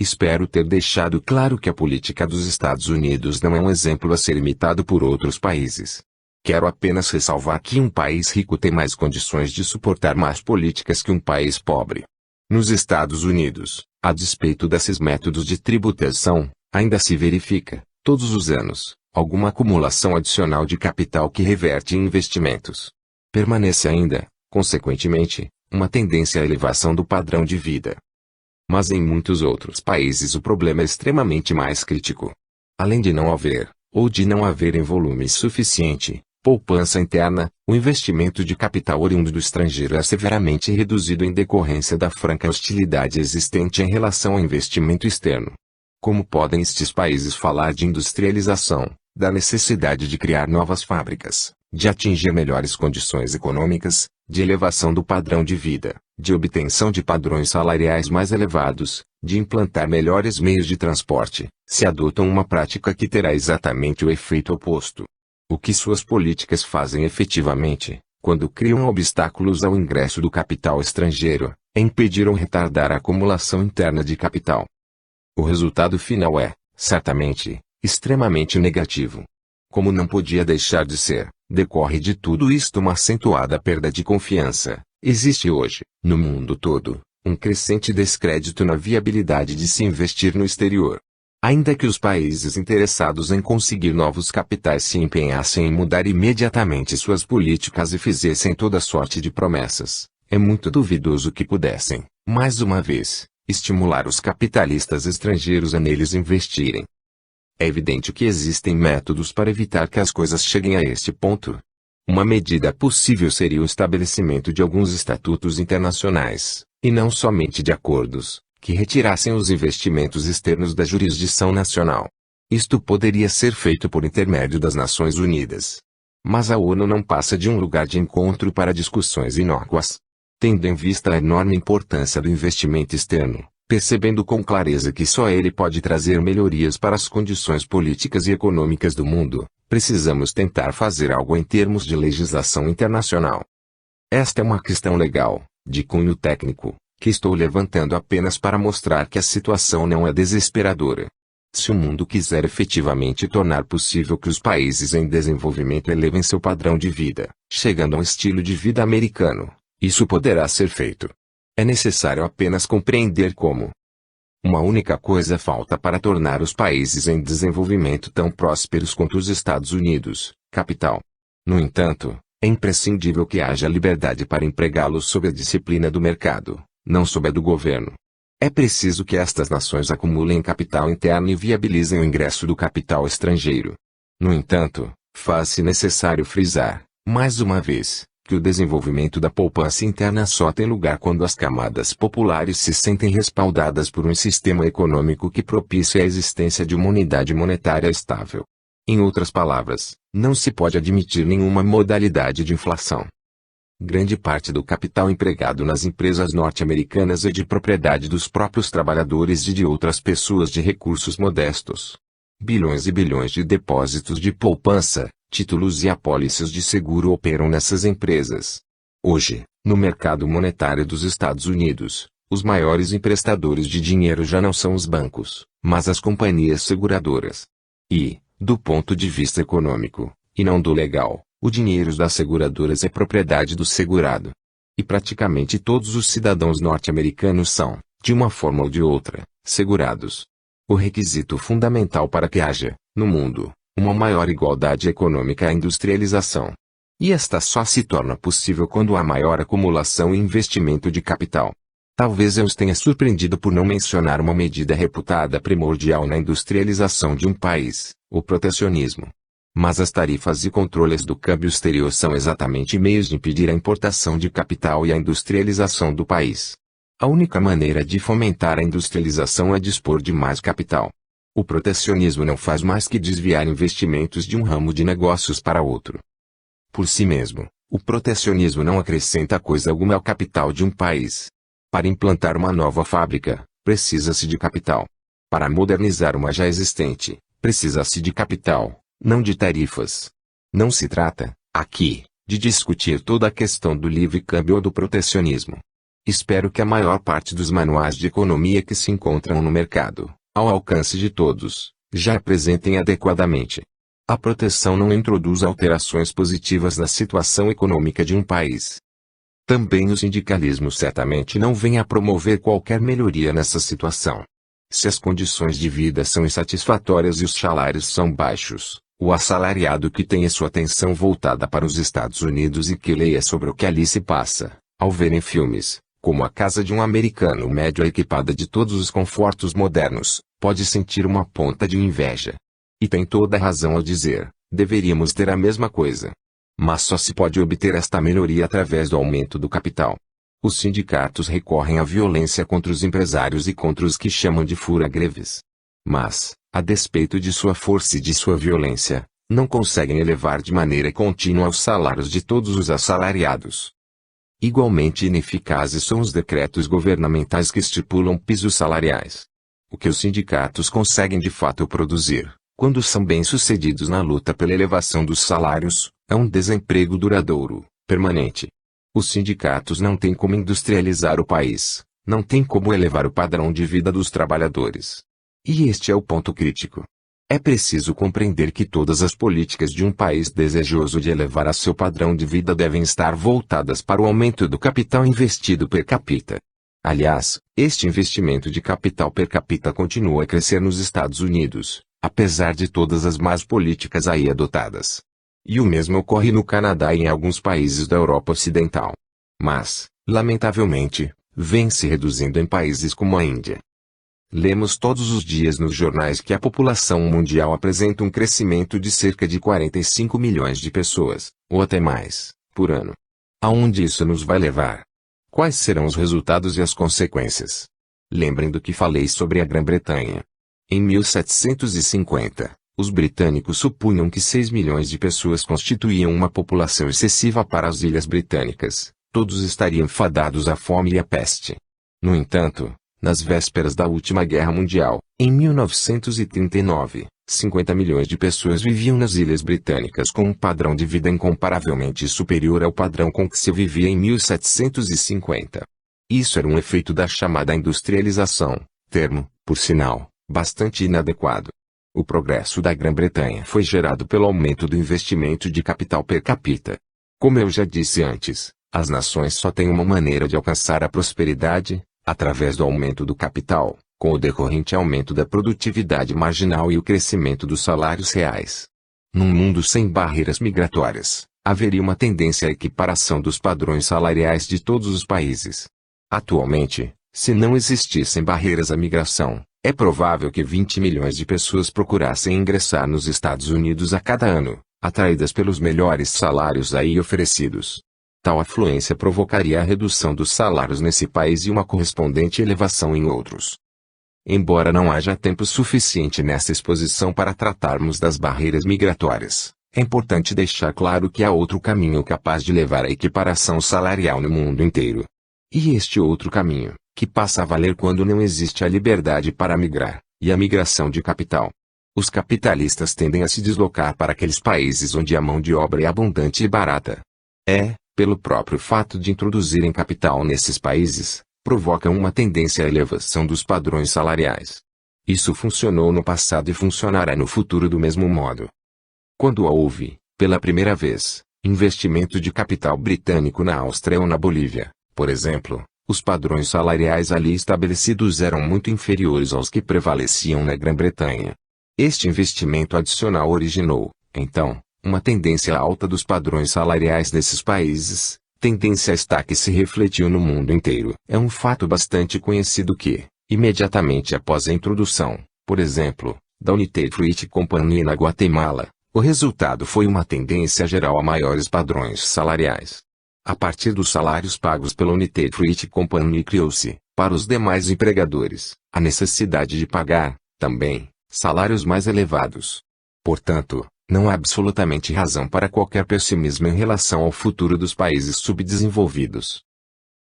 Espero ter deixado claro que a política dos Estados Unidos não é um exemplo a ser imitado por outros países. Quero apenas ressalvar que um país rico tem mais condições de suportar mais políticas que um país pobre. Nos Estados Unidos, a despeito desses métodos de tributação, ainda se verifica, todos os anos, alguma acumulação adicional de capital que reverte em investimentos. Permanece ainda, consequentemente, uma tendência à elevação do padrão de vida. Mas em muitos outros países o problema é extremamente mais crítico. Além de não haver, ou de não haver em volume suficiente, poupança interna, o investimento de capital oriundo do estrangeiro é severamente reduzido em decorrência da franca hostilidade existente em relação ao investimento externo. Como podem estes países falar de industrialização, da necessidade de criar novas fábricas, de atingir melhores condições econômicas, de elevação do padrão de vida, de obtenção de padrões salariais mais elevados, de implantar melhores meios de transporte, se adotam uma prática que terá exatamente o efeito oposto? O que suas políticas fazem efetivamente, quando criam obstáculos ao ingresso do capital estrangeiro, é impedir ou retardar a acumulação interna de capital. O resultado final é, certamente, extremamente negativo. Como não podia deixar de ser, decorre de tudo isto uma acentuada perda de confiança. Existe hoje, no mundo todo, um crescente descrédito na viabilidade de se investir no exterior. Ainda que os países interessados em conseguir novos capitais se empenhassem em mudar imediatamente suas políticas e fizessem toda sorte de promessas, é muito duvidoso que pudessem, mais uma vez, estimular os capitalistas estrangeiros a neles investirem. É evidente que existem métodos para evitar que as coisas cheguem a este ponto. Uma medida possível seria o estabelecimento de alguns estatutos internacionais, e não somente de acordos, que retirassem os investimentos externos da jurisdição nacional. Isto poderia ser feito por intermédio das Nações Unidas. Mas a ONU não passa de um lugar de encontro para discussões inócuas. Tendo em vista a enorme importância do investimento externo, percebendo com clareza que só ele pode trazer melhorias para as condições políticas e econômicas do mundo, precisamos tentar fazer algo em termos de legislação internacional. Esta é uma questão legal, de cunho técnico, que estou levantando apenas para mostrar que a situação não é desesperadora. Se o mundo quiser efetivamente tornar possível que os países em desenvolvimento elevem seu padrão de vida, chegando a um estilo de vida americano, isso poderá ser feito. É necessário apenas compreender como. Uma única coisa falta para tornar os países em desenvolvimento tão prósperos quanto os Estados Unidos: capital. No entanto, é imprescindível que haja liberdade para empregá-los sob a disciplina do mercado, não sob a do governo. É preciso que estas nações acumulem capital interno e viabilizem o ingresso do capital estrangeiro. No entanto, faz-se necessário frisar, mais uma vez, que o desenvolvimento da poupança interna só tem lugar quando as camadas populares se sentem respaldadas por um sistema econômico que propicie a existência de uma unidade monetária estável. Em outras palavras, não se pode admitir nenhuma modalidade de inflação. Grande parte do capital empregado nas empresas norte-americanas é de propriedade dos próprios trabalhadores e de outras pessoas de recursos modestos. Bilhões e bilhões de depósitos de poupança, títulos e apólices de seguro operam nessas empresas. Hoje, no mercado monetário dos Estados Unidos, os maiores emprestadores de dinheiro já não são os bancos, mas as companhias seguradoras. E, do ponto de vista econômico, e não do legal, o dinheiro das seguradoras é propriedade do segurado. E praticamente todos os cidadãos norte-americanos são, de uma forma ou de outra, segurados. O requisito fundamental para que haja, no mundo, uma maior igualdade econômica é a industrialização. E esta só se torna possível quando há maior acumulação e investimento de capital. Talvez eu os tenha surpreendido por não mencionar uma medida reputada primordial na industrialização de um país, o protecionismo. Mas as tarifas e controles do câmbio exterior são exatamente meios de impedir a importação de capital e a industrialização do país. A única maneira de fomentar a industrialização é dispor de mais capital. O protecionismo não faz mais que desviar investimentos de um ramo de negócios para outro. Por si mesmo, o protecionismo não acrescenta coisa alguma ao capital de um país. Para implantar uma nova fábrica, precisa-se de capital. Para modernizar uma já existente, precisa-se de capital, não de tarifas. Não se trata, aqui, de discutir toda a questão do livre câmbio ou do protecionismo. Espero que a maior parte dos manuais de economia que se encontram no mercado, ao alcance de todos, já apresentem adequadamente. A proteção não introduz alterações positivas na situação econômica de um país. Também o sindicalismo certamente não vem a promover qualquer melhoria nessa situação. Se as condições de vida são insatisfatórias e os salários são baixos, o assalariado que tem a sua atenção voltada para os Estados Unidos e que leia sobre o que ali se passa, ao ver em filmes, como a casa de um americano médio equipada de todos os confortos modernos, pode sentir uma ponta de inveja. E tem toda a razão ao dizer, deveríamos ter a mesma coisa. Mas só se pode obter esta melhoria através do aumento do capital. Os sindicatos recorrem à violência contra os empresários e contra os que chamam de fura-greves. Mas, a despeito de sua força e de sua violência, não conseguem elevar de maneira contínua os salários de todos os assalariados. Igualmente ineficazes são os decretos governamentais que estipulam pisos salariais. O que os sindicatos conseguem de fato produzir, quando são bem-sucedidos na luta pela elevação dos salários, é um desemprego duradouro, permanente. Os sindicatos não têm como industrializar o país, não têm como elevar o padrão de vida dos trabalhadores. E este é o ponto crítico. É preciso compreender que todas as políticas de um país desejoso de elevar a seu padrão de vida devem estar voltadas para o aumento do capital investido per capita. Aliás, Este investimento de capital per capita continua a crescer nos Estados Unidos, apesar de todas as más políticas aí adotadas. E o mesmo ocorre no Canadá e em alguns países da Europa Ocidental. Mas, lamentavelmente, vem se reduzindo em países como a Índia. Lemos todos os dias nos jornais que a população mundial apresenta um crescimento de cerca de 45 milhões de pessoas, ou até mais, por ano. Aonde isso nos vai levar? Quais serão os resultados e as consequências? Lembrem do que falei sobre a Grã-Bretanha. Em 1750, os britânicos supunham que 6 milhões de pessoas constituíam uma população excessiva para as Ilhas Britânicas. Todos estariam fadados à fome e à peste. No entanto, nas vésperas da última Guerra Mundial, em 1939, 50 milhões de pessoas viviam nas Ilhas Britânicas com um padrão de vida incomparavelmente superior ao padrão com que se vivia em 1750. Isso era um efeito da chamada industrialização, termo, por sinal, bastante inadequado. O progresso da Grã-Bretanha foi gerado pelo aumento do investimento de capital per capita. Como eu já disse antes, as nações só têm uma maneira de alcançar a prosperidade, através do aumento do capital, com o decorrente aumento da produtividade marginal e o crescimento dos salários reais. Num mundo sem barreiras migratórias, haveria uma tendência à equiparação dos padrões salariais de todos os países. Atualmente, se não existissem barreiras à migração, é provável que 20 milhões de pessoas procurassem ingressar nos Estados Unidos a cada ano, atraídas pelos melhores salários aí oferecidos. Tal afluência provocaria a redução dos salários nesse país e uma correspondente elevação em outros. Embora não haja tempo suficiente nessa exposição para tratarmos das barreiras migratórias, é importante deixar claro que há outro caminho capaz de levar à equiparação salarial no mundo inteiro. E este outro caminho, que passa a valer quando não existe a liberdade para migrar, e a migração de capital. Os capitalistas tendem a se deslocar para aqueles países onde a mão de obra é abundante e barata. Pelo próprio fato de introduzirem capital nesses países, provocam uma tendência à elevação dos padrões salariais. Isso funcionou no passado e funcionará no futuro do mesmo modo. Quando houve, pela primeira vez, investimento de capital britânico na Áustria ou na Bolívia, por exemplo, os padrões salariais ali estabelecidos eram muito inferiores aos que prevaleciam na Grã-Bretanha. Este investimento adicional originou, então, uma tendência alta dos padrões salariais desses países, tendência esta que se refletiu no mundo inteiro. É um fato bastante conhecido que, imediatamente após a introdução, por exemplo, da United Fruit Company na Guatemala, o resultado foi uma tendência geral a maiores padrões salariais. A partir dos salários pagos pela United Fruit Company criou-se, para os demais empregadores, a necessidade de pagar, também, salários mais elevados. Portanto, não há absolutamente razão para qualquer pessimismo em relação ao futuro dos países subdesenvolvidos.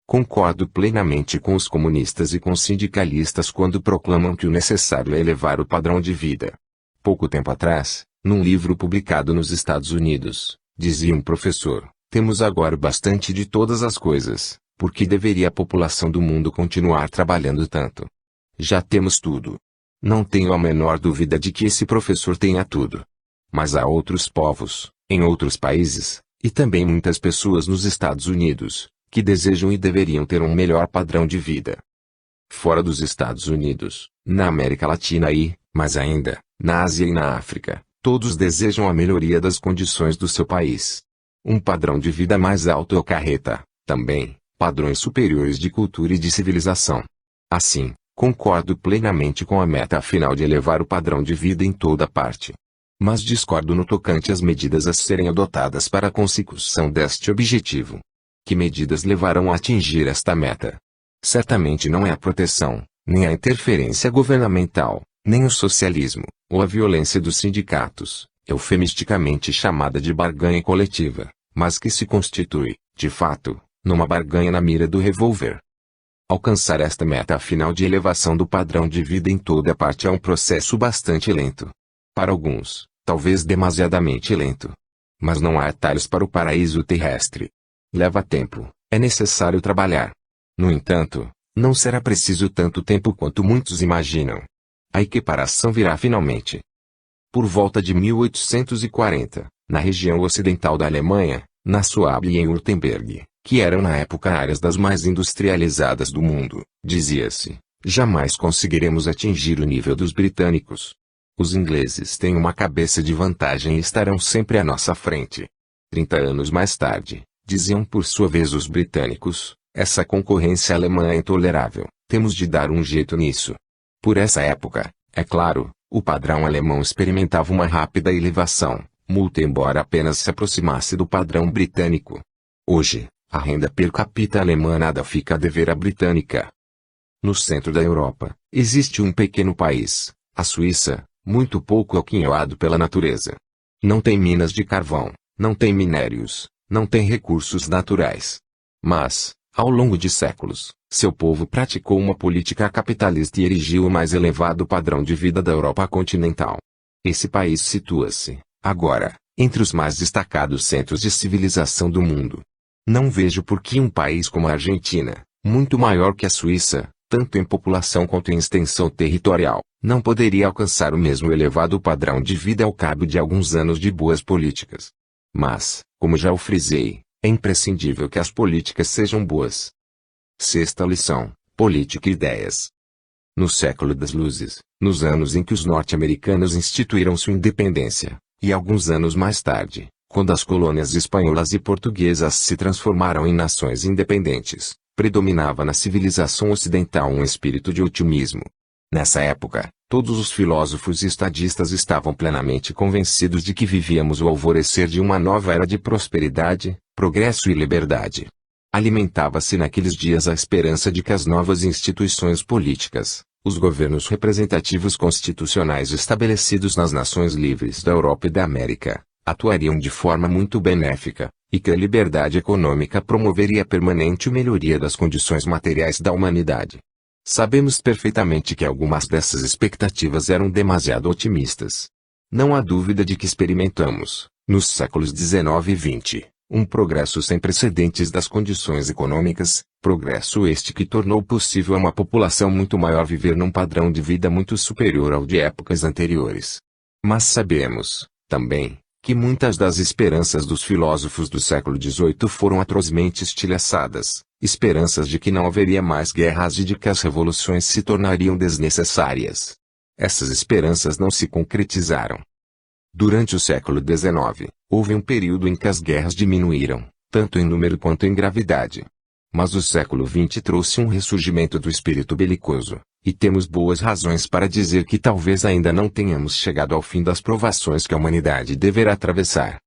Concordo plenamente com os comunistas e com os sindicalistas quando proclamam que o necessário é elevar o padrão de vida. Pouco tempo atrás, num livro publicado nos Estados Unidos, dizia um professor: temos agora bastante de todas as coisas, por que deveria a população do mundo continuar trabalhando tanto? Já temos tudo. Não tenho a menor dúvida de que esse professor tenha tudo. Mas há outros povos, em outros países, e também muitas pessoas nos Estados Unidos, que desejam e deveriam ter um melhor padrão de vida. Fora dos Estados Unidos, na América Latina e, mais ainda, na Ásia e na África, todos desejam a melhoria das condições do seu país. Um padrão de vida mais alto acarreta, também, padrões superiores de cultura e de civilização. Assim, concordo plenamente com a meta final de elevar o padrão de vida em toda parte. Mas discordo no tocante às medidas a serem adotadas para a consecução deste objetivo. Que medidas levarão a atingir esta meta? Certamente não é a proteção, nem a interferência governamental, nem o socialismo, ou a violência dos sindicatos, eufemisticamente chamada de barganha coletiva, mas que se constitui, de fato, numa barganha na mira do revólver. Alcançar esta meta final de elevação do padrão de vida em toda parte é um processo bastante lento. Para alguns, talvez demasiadamente lento. Mas não há atalhos para o paraíso terrestre. Leva tempo, é necessário trabalhar. No entanto, não será preciso tanto tempo quanto muitos imaginam. A equiparação virá finalmente. Por volta de 1840, na região ocidental da Alemanha, na Suábia e em Württemberg, que eram na época áreas das mais industrializadas do mundo, dizia-se: jamais conseguiremos atingir o nível dos britânicos. Os ingleses têm uma cabeça de vantagem e estarão sempre à nossa frente. 30 anos mais tarde, diziam por sua vez os britânicos: essa concorrência alemã é intolerável, temos de dar um jeito nisso. Por essa época, é claro, o padrão alemão experimentava uma rápida elevação, muito embora apenas se aproximasse do padrão britânico. Hoje, a renda per capita alemã nada fica a dever à britânica. No centro da Europa, existe um pequeno país, a Suíça, muito pouco aquinhoado pela natureza. Não tem minas de carvão, não tem minérios, não tem recursos naturais. Mas, ao longo de séculos, seu povo praticou uma política capitalista e erigiu o mais elevado padrão de vida da Europa continental. Esse país situa-se, agora, entre os mais destacados centros de civilização do mundo. Não vejo por que um país como a Argentina, muito maior que a Suíça, tanto em população quanto em extensão territorial, não poderia alcançar o mesmo elevado padrão de vida ao cabo de alguns anos de boas políticas. Mas, como já o frisei, é imprescindível que as políticas sejam boas. Sexta lição: política e ideias. No século das luzes, nos anos em que os norte-americanos instituíram sua independência, e alguns anos mais tarde, quando as colônias espanholas e portuguesas se transformaram em nações independentes, predominava na civilização ocidental um espírito de otimismo. Nessa época, todos os filósofos e estadistas estavam plenamente convencidos de que vivíamos o alvorecer de uma nova era de prosperidade, progresso e liberdade. Alimentava-se naqueles dias a esperança de que as novas instituições políticas, os governos representativos constitucionais estabelecidos nas nações livres da Europa e da América, atuariam de forma muito benéfica, e que a liberdade econômica promoveria a permanente melhoria das condições materiais da humanidade. Sabemos perfeitamente que algumas dessas expectativas eram demasiado otimistas. Não há dúvida de que experimentamos, nos séculos XIX e XX, um progresso sem precedentes das condições econômicas, progresso este que tornou possível a uma população muito maior viver num padrão de vida muito superior ao de épocas anteriores. Mas sabemos, também, que muitas das esperanças dos filósofos do século XVIII foram atrozmente estilhaçadas, esperanças de que não haveria mais guerras e de que as revoluções se tornariam desnecessárias. Essas esperanças não se concretizaram. Durante o século XIX, houve um período em que as guerras diminuíram, tanto em número quanto em gravidade. Mas o século XX trouxe um ressurgimento do espírito belicoso, e temos boas razões para dizer que talvez ainda não tenhamos chegado ao fim das provações que a humanidade deverá atravessar.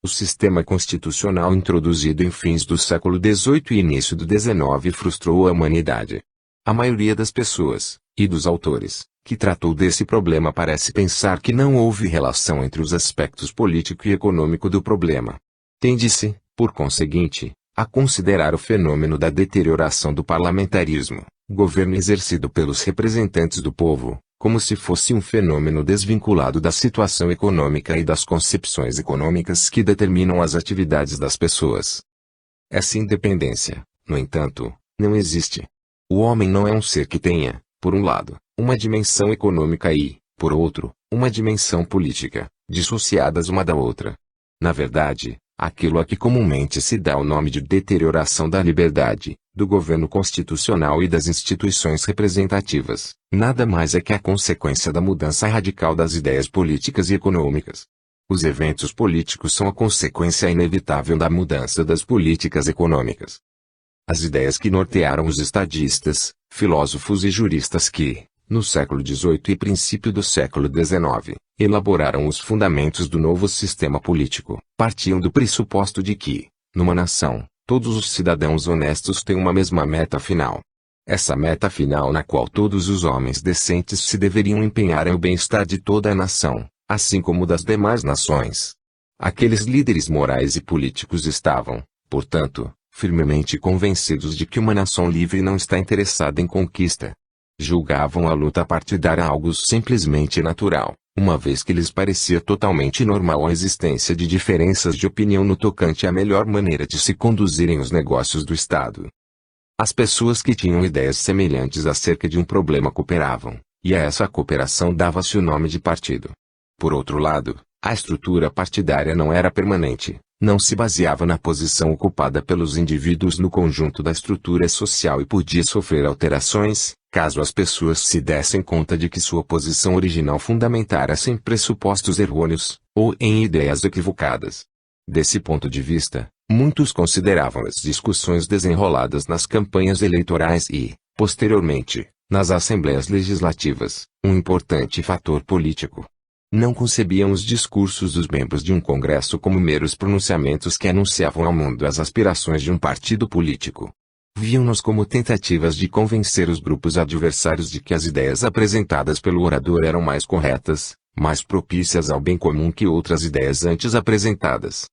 O sistema constitucional introduzido em fins do século XVIII e início do XIX frustrou a humanidade. A maioria das pessoas, e dos autores, que tratou desse problema parece pensar que não houve relação entre os aspectos político e econômico do problema. Tende-se, por conseguinte, a considerar o fenômeno da deterioração do parlamentarismo, governo exercido pelos representantes do povo, como se fosse um fenômeno desvinculado da situação econômica e das concepções econômicas que determinam as atividades das pessoas. Essa independência, no entanto, não existe. O homem não é um ser que tenha, por um lado, uma dimensão econômica e, por outro, uma dimensão política, dissociadas uma da outra. Na verdade, aquilo a que comumente se dá o nome de deterioração da liberdade, do governo constitucional e das instituições representativas, nada mais é que a consequência da mudança radical das ideias políticas e econômicas. Os eventos políticos são a consequência inevitável da mudança das políticas econômicas. As ideias que nortearam os estadistas, filósofos e juristas que, no século XVIII e princípio do século XIX, elaboraram os fundamentos do novo sistema político, partiam do pressuposto de que, numa nação, todos os cidadãos honestos têm uma mesma meta final. Essa meta final na qual todos os homens decentes se deveriam empenhar é o bem-estar de toda a nação, assim como das demais nações. Aqueles líderes morais e políticos estavam, portanto, firmemente convencidos de que uma nação livre não está interessada em conquista. Julgavam a luta partidária algo simplesmente natural, uma vez que lhes parecia totalmente normal a existência de diferenças de opinião no tocante à melhor maneira de se conduzirem os negócios do Estado. As pessoas que tinham ideias semelhantes acerca de um problema cooperavam, e a essa cooperação dava-se o nome de partido. Por outro lado, a estrutura partidária não era permanente, Não se baseava na posição ocupada pelos indivíduos no conjunto da estrutura social e podia sofrer alterações, caso as pessoas se dessem conta de que sua posição original fundamentara-se em pressupostos errôneos, ou em ideias equivocadas. Desse ponto de vista, muitos consideravam as discussões desenroladas nas campanhas eleitorais e, posteriormente, nas assembleias legislativas, um importante fator político. Não concebiam os discursos dos membros de um congresso como meros pronunciamentos que anunciavam ao mundo as aspirações de um partido político. Viam-nos como tentativas de convencer os grupos adversários de que as ideias apresentadas pelo orador eram mais corretas, mais propícias ao bem comum que outras ideias antes apresentadas.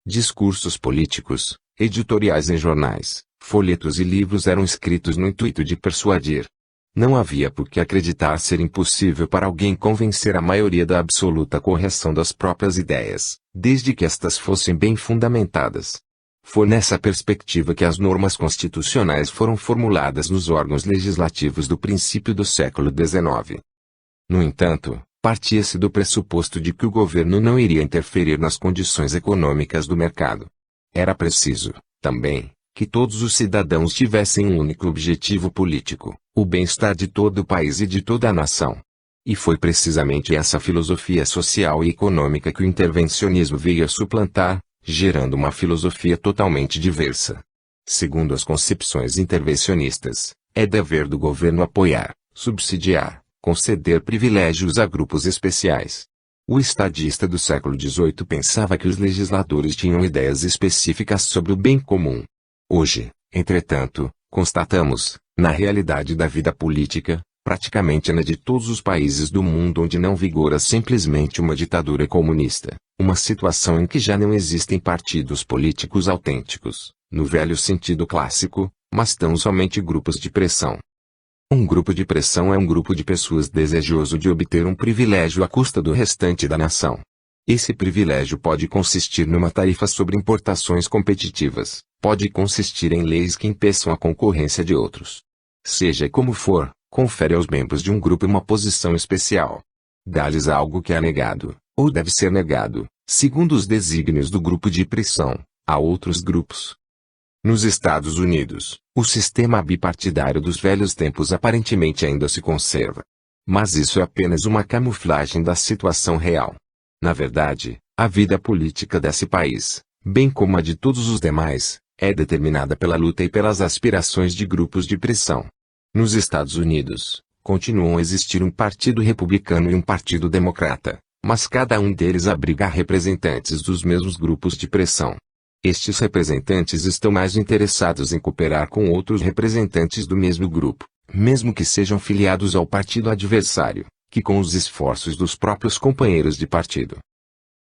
Discursos políticos, editoriais em jornais, folhetos e livros eram escritos no intuito de persuadir. Não havia por que acreditar ser impossível para alguém convencer a maioria da absoluta correção das próprias ideias, desde que estas fossem bem fundamentadas. Foi nessa perspectiva que as normas constitucionais foram formuladas nos órgãos legislativos do princípio do século XIX. No entanto, partia-se do pressuposto de que o governo não iria interferir nas condições econômicas do mercado. Era preciso, também, que todos os cidadãos tivessem um único objetivo político, o bem-estar de todo o país e de toda a nação. E foi precisamente essa filosofia social e econômica que o intervencionismo veio a suplantar, gerando uma filosofia totalmente diversa. Segundo as concepções intervencionistas, é dever do governo apoiar, subsidiar, conceder privilégios a grupos especiais. O estadista do século XVIII pensava que os legisladores tinham ideias específicas sobre o bem comum. Hoje, entretanto, constatamos, na realidade da vida política, praticamente na de todos os países do mundo onde não vigora simplesmente uma ditadura comunista, uma situação em que já não existem partidos políticos autênticos, no velho sentido clássico, mas tão somente grupos de pressão. Um grupo de pressão é um grupo de pessoas desejoso de obter um privilégio à custa do restante da nação. Esse privilégio pode consistir numa tarifa sobre importações competitivas, pode consistir em leis que impeçam a concorrência de outros. Seja como for, confere aos membros de um grupo uma posição especial. Dá-lhes algo que é negado, ou deve ser negado, segundo os desígnios do grupo de pressão, a outros grupos. Nos Estados Unidos, o sistema bipartidário dos velhos tempos aparentemente ainda se conserva. Mas isso é apenas uma camuflagem da situação real. Na verdade, a vida política desse país, bem como a de todos os demais, é determinada pela luta e pelas aspirações de grupos de pressão. Nos Estados Unidos, continuam a existir um partido republicano e um partido democrata, mas cada um deles abriga representantes dos mesmos grupos de pressão. Estes representantes estão mais interessados em cooperar com outros representantes do mesmo grupo, mesmo que sejam filiados ao partido adversário, que com os esforços dos próprios companheiros de partido.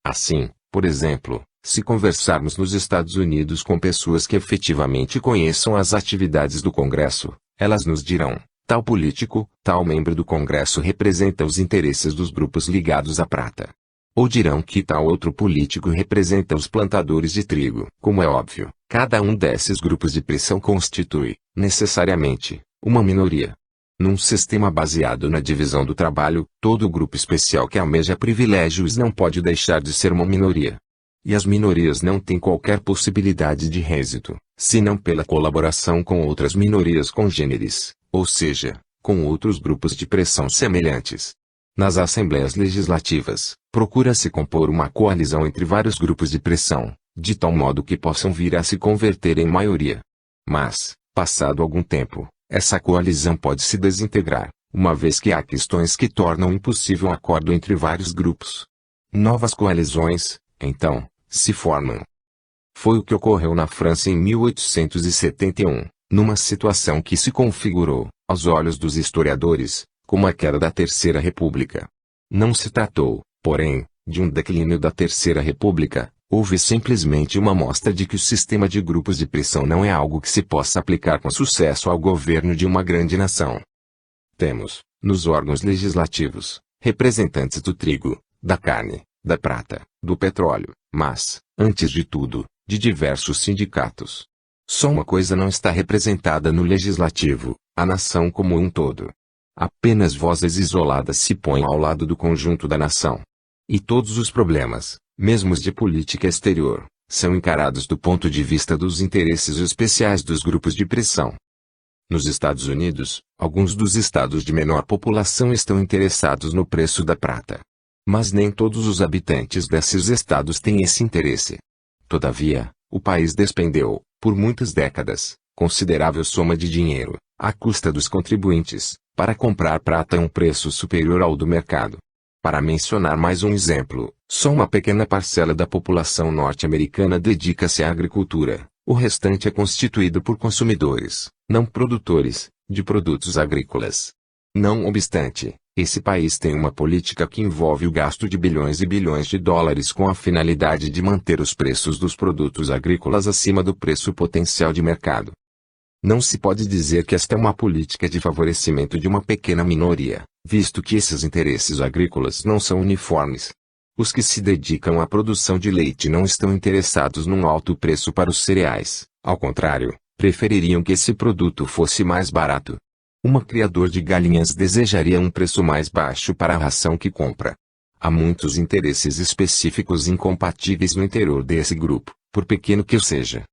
Assim, por exemplo, se conversarmos nos Estados Unidos com pessoas que efetivamente conheçam as atividades do Congresso, elas nos dirão: tal político, tal membro do Congresso representa os interesses dos grupos ligados à prata. Ou dirão que tal outro político representa os plantadores de trigo. Como é óbvio, cada um desses grupos de pressão constitui, necessariamente, uma minoria. Num sistema baseado na divisão do trabalho, todo grupo especial que almeja privilégios não pode deixar de ser uma minoria. E as minorias não têm qualquer possibilidade de êxito, senão pela colaboração com outras minorias congêneres, ou seja, com outros grupos de pressão semelhantes. Nas assembleias legislativas, procura-se compor uma coalizão entre vários grupos de pressão, de tal modo que possam vir a se converter em maioria. Mas, passado algum tempo, essa coalizão pode se desintegrar, uma vez que há questões que tornam impossível um acordo entre vários grupos. Novas coalizões, então, se formam. Foi o que ocorreu na França em 1871, numa situação que se configurou, aos olhos dos historiadores, como a queda da Terceira República. Não se tratou, porém, de um declínio da Terceira República, houve simplesmente uma mostra de que o sistema de grupos de pressão não é algo que se possa aplicar com sucesso ao governo de uma grande nação. Temos, nos órgãos legislativos, representantes do trigo, da carne, da prata, do petróleo, mas, antes de tudo, de diversos sindicatos. Só uma coisa não está representada no legislativo: a nação como um todo. Apenas vozes isoladas se põem ao lado do conjunto da nação. E todos os problemas, mesmo os de política exterior, são encarados do ponto de vista dos interesses especiais dos grupos de pressão. Nos Estados Unidos, alguns dos estados de menor população estão interessados no preço da prata. Mas nem todos os habitantes desses estados têm esse interesse. Todavia, o país despendeu, por muitas décadas, considerável soma de dinheiro, à custa dos contribuintes, para comprar prata a um preço superior ao do mercado. Para mencionar mais um exemplo, só uma pequena parcela da população norte-americana dedica-se à agricultura, o restante é constituído por consumidores, não produtores, de produtos agrícolas. Não obstante, esse país tem uma política que envolve o gasto de bilhões e bilhões de dólares com a finalidade de manter os preços dos produtos agrícolas acima do preço potencial de mercado. Não se pode dizer que esta é uma política de favorecimento de uma pequena minoria, visto que esses interesses agrícolas não são uniformes. Os que se dedicam à produção de leite não estão interessados num alto preço para os cereais, ao contrário, prefeririam que esse produto fosse mais barato. Um criador de galinhas desejaria um preço mais baixo para a ração que compra. Há muitos interesses específicos incompatíveis no interior desse grupo, por pequeno que o seja.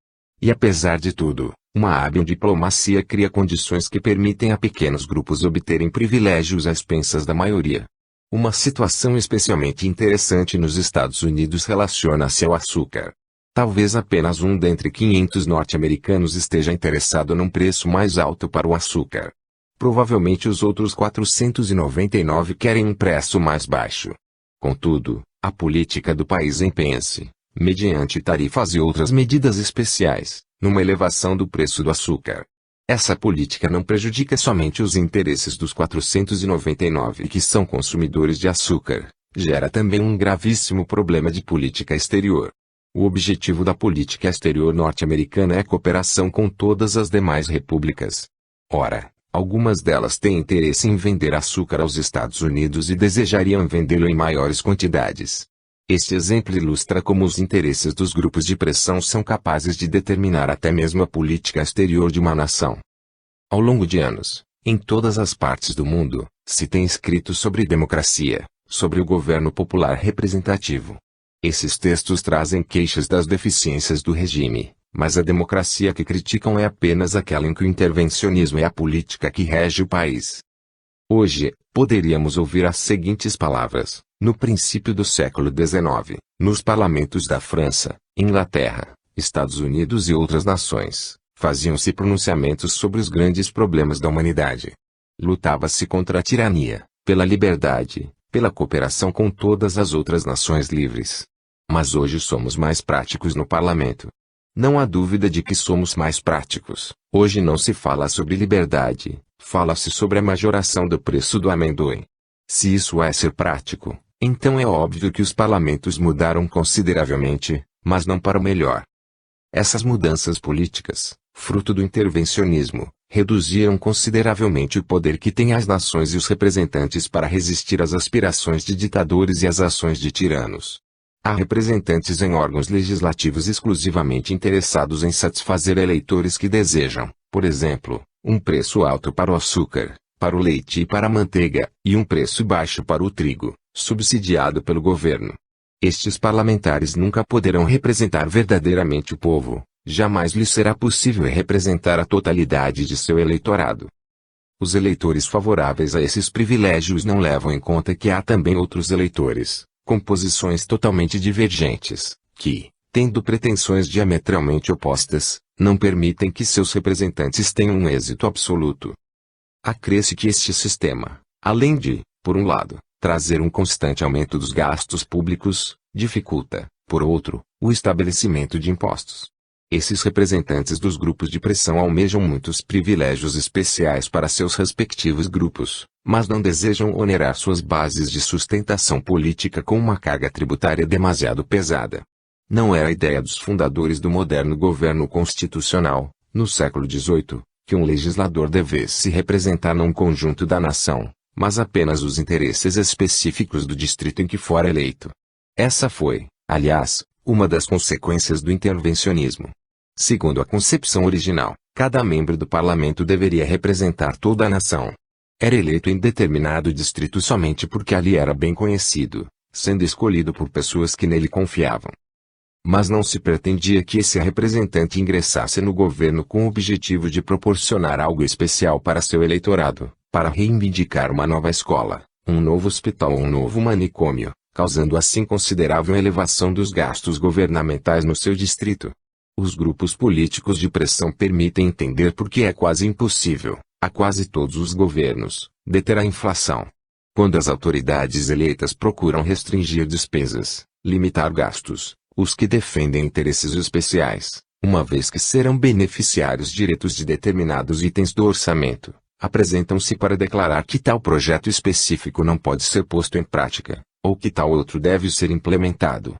E apesar de tudo, uma hábil diplomacia cria condições que permitem a pequenos grupos obterem privilégios às expensas da maioria. Uma situação especialmente interessante nos Estados Unidos relaciona-se ao açúcar. Talvez apenas um dentre 500 norte-americanos esteja interessado num preço mais alto para o açúcar. Provavelmente os outros 499 querem um preço mais baixo. Contudo, a política do país empenha-se, mediante tarifas e outras medidas especiais, numa elevação do preço do açúcar. Essa política não prejudica somente os interesses dos 499 que são consumidores de açúcar, gera também um gravíssimo problema de política exterior. O objetivo da política exterior norte-americana é a cooperação com todas as demais repúblicas. Ora, algumas delas têm interesse em vender açúcar aos Estados Unidos e desejariam vendê-lo em maiores quantidades. Este exemplo ilustra como os interesses dos grupos de pressão são capazes de determinar até mesmo a política exterior de uma nação. Ao longo de anos, em todas as partes do mundo, se tem escrito sobre democracia, sobre o governo popular representativo. Esses textos trazem queixas das deficiências do regime, mas a democracia que criticam é apenas aquela em que o intervencionismo é a política que rege o país. Hoje, poderíamos ouvir as seguintes palavras: no princípio do século XIX, nos parlamentos da França, Inglaterra, Estados Unidos e outras nações, faziam-se pronunciamentos sobre os grandes problemas da humanidade. Lutava-se contra a tirania, pela liberdade, pela cooperação com todas as outras nações livres. Mas hoje somos mais práticos no parlamento. Não há dúvida de que somos mais práticos. Hoje não se fala sobre liberdade, fala-se sobre a majoração do preço do amendoim. Se isso é ser prático, então é óbvio que os parlamentos mudaram consideravelmente, mas não para o melhor. Essas mudanças políticas, fruto do intervencionismo, reduziram consideravelmente o poder que têm as nações e os representantes para resistir às aspirações de ditadores e às ações de tiranos. Há representantes em órgãos legislativos exclusivamente interessados em satisfazer eleitores que desejam, por exemplo, um preço alto para o açúcar, para o leite e para a manteiga, e um preço baixo para o trigo, subsidiado pelo governo. Estes parlamentares nunca poderão representar verdadeiramente o povo, jamais lhes será possível representar a totalidade de seu eleitorado. Os eleitores favoráveis a esses privilégios não levam em conta que há também outros eleitores, com posições totalmente divergentes, que, tendo pretensões diametralmente opostas, não permitem que seus representantes tenham um êxito absoluto. Acresce que este sistema, além de, por um lado, trazer um constante aumento dos gastos públicos, dificulta, por outro, o estabelecimento de impostos. Esses representantes dos grupos de pressão almejam muitos privilégios especiais para seus respectivos grupos, mas não desejam onerar suas bases de sustentação política com uma carga tributária demasiado pesada. Não era a ideia dos fundadores do moderno governo constitucional, no século XVIII, que um legislador devesse representar não um conjunto da nação, mas apenas os interesses específicos do distrito em que fora eleito. Essa foi, aliás, uma das consequências do intervencionismo. Segundo a concepção original, cada membro do parlamento deveria representar toda a nação. Era eleito em determinado distrito somente porque ali era bem conhecido, sendo escolhido por pessoas que nele confiavam. Mas não se pretendia que esse representante ingressasse no governo com o objetivo de proporcionar algo especial para seu eleitorado, para reivindicar uma nova escola, um novo hospital ou um novo manicômio, causando assim considerável elevação dos gastos governamentais no seu distrito. Os grupos políticos de pressão permitem entender por que é quase impossível, a quase todos os governos, deter a inflação. Quando as autoridades eleitas procuram restringir despesas, limitar gastos, os que defendem interesses especiais, uma vez que serão beneficiários diretos de determinados itens do orçamento, apresentam-se para declarar que tal projeto específico não pode ser posto em prática, ou que tal outro deve ser implementado.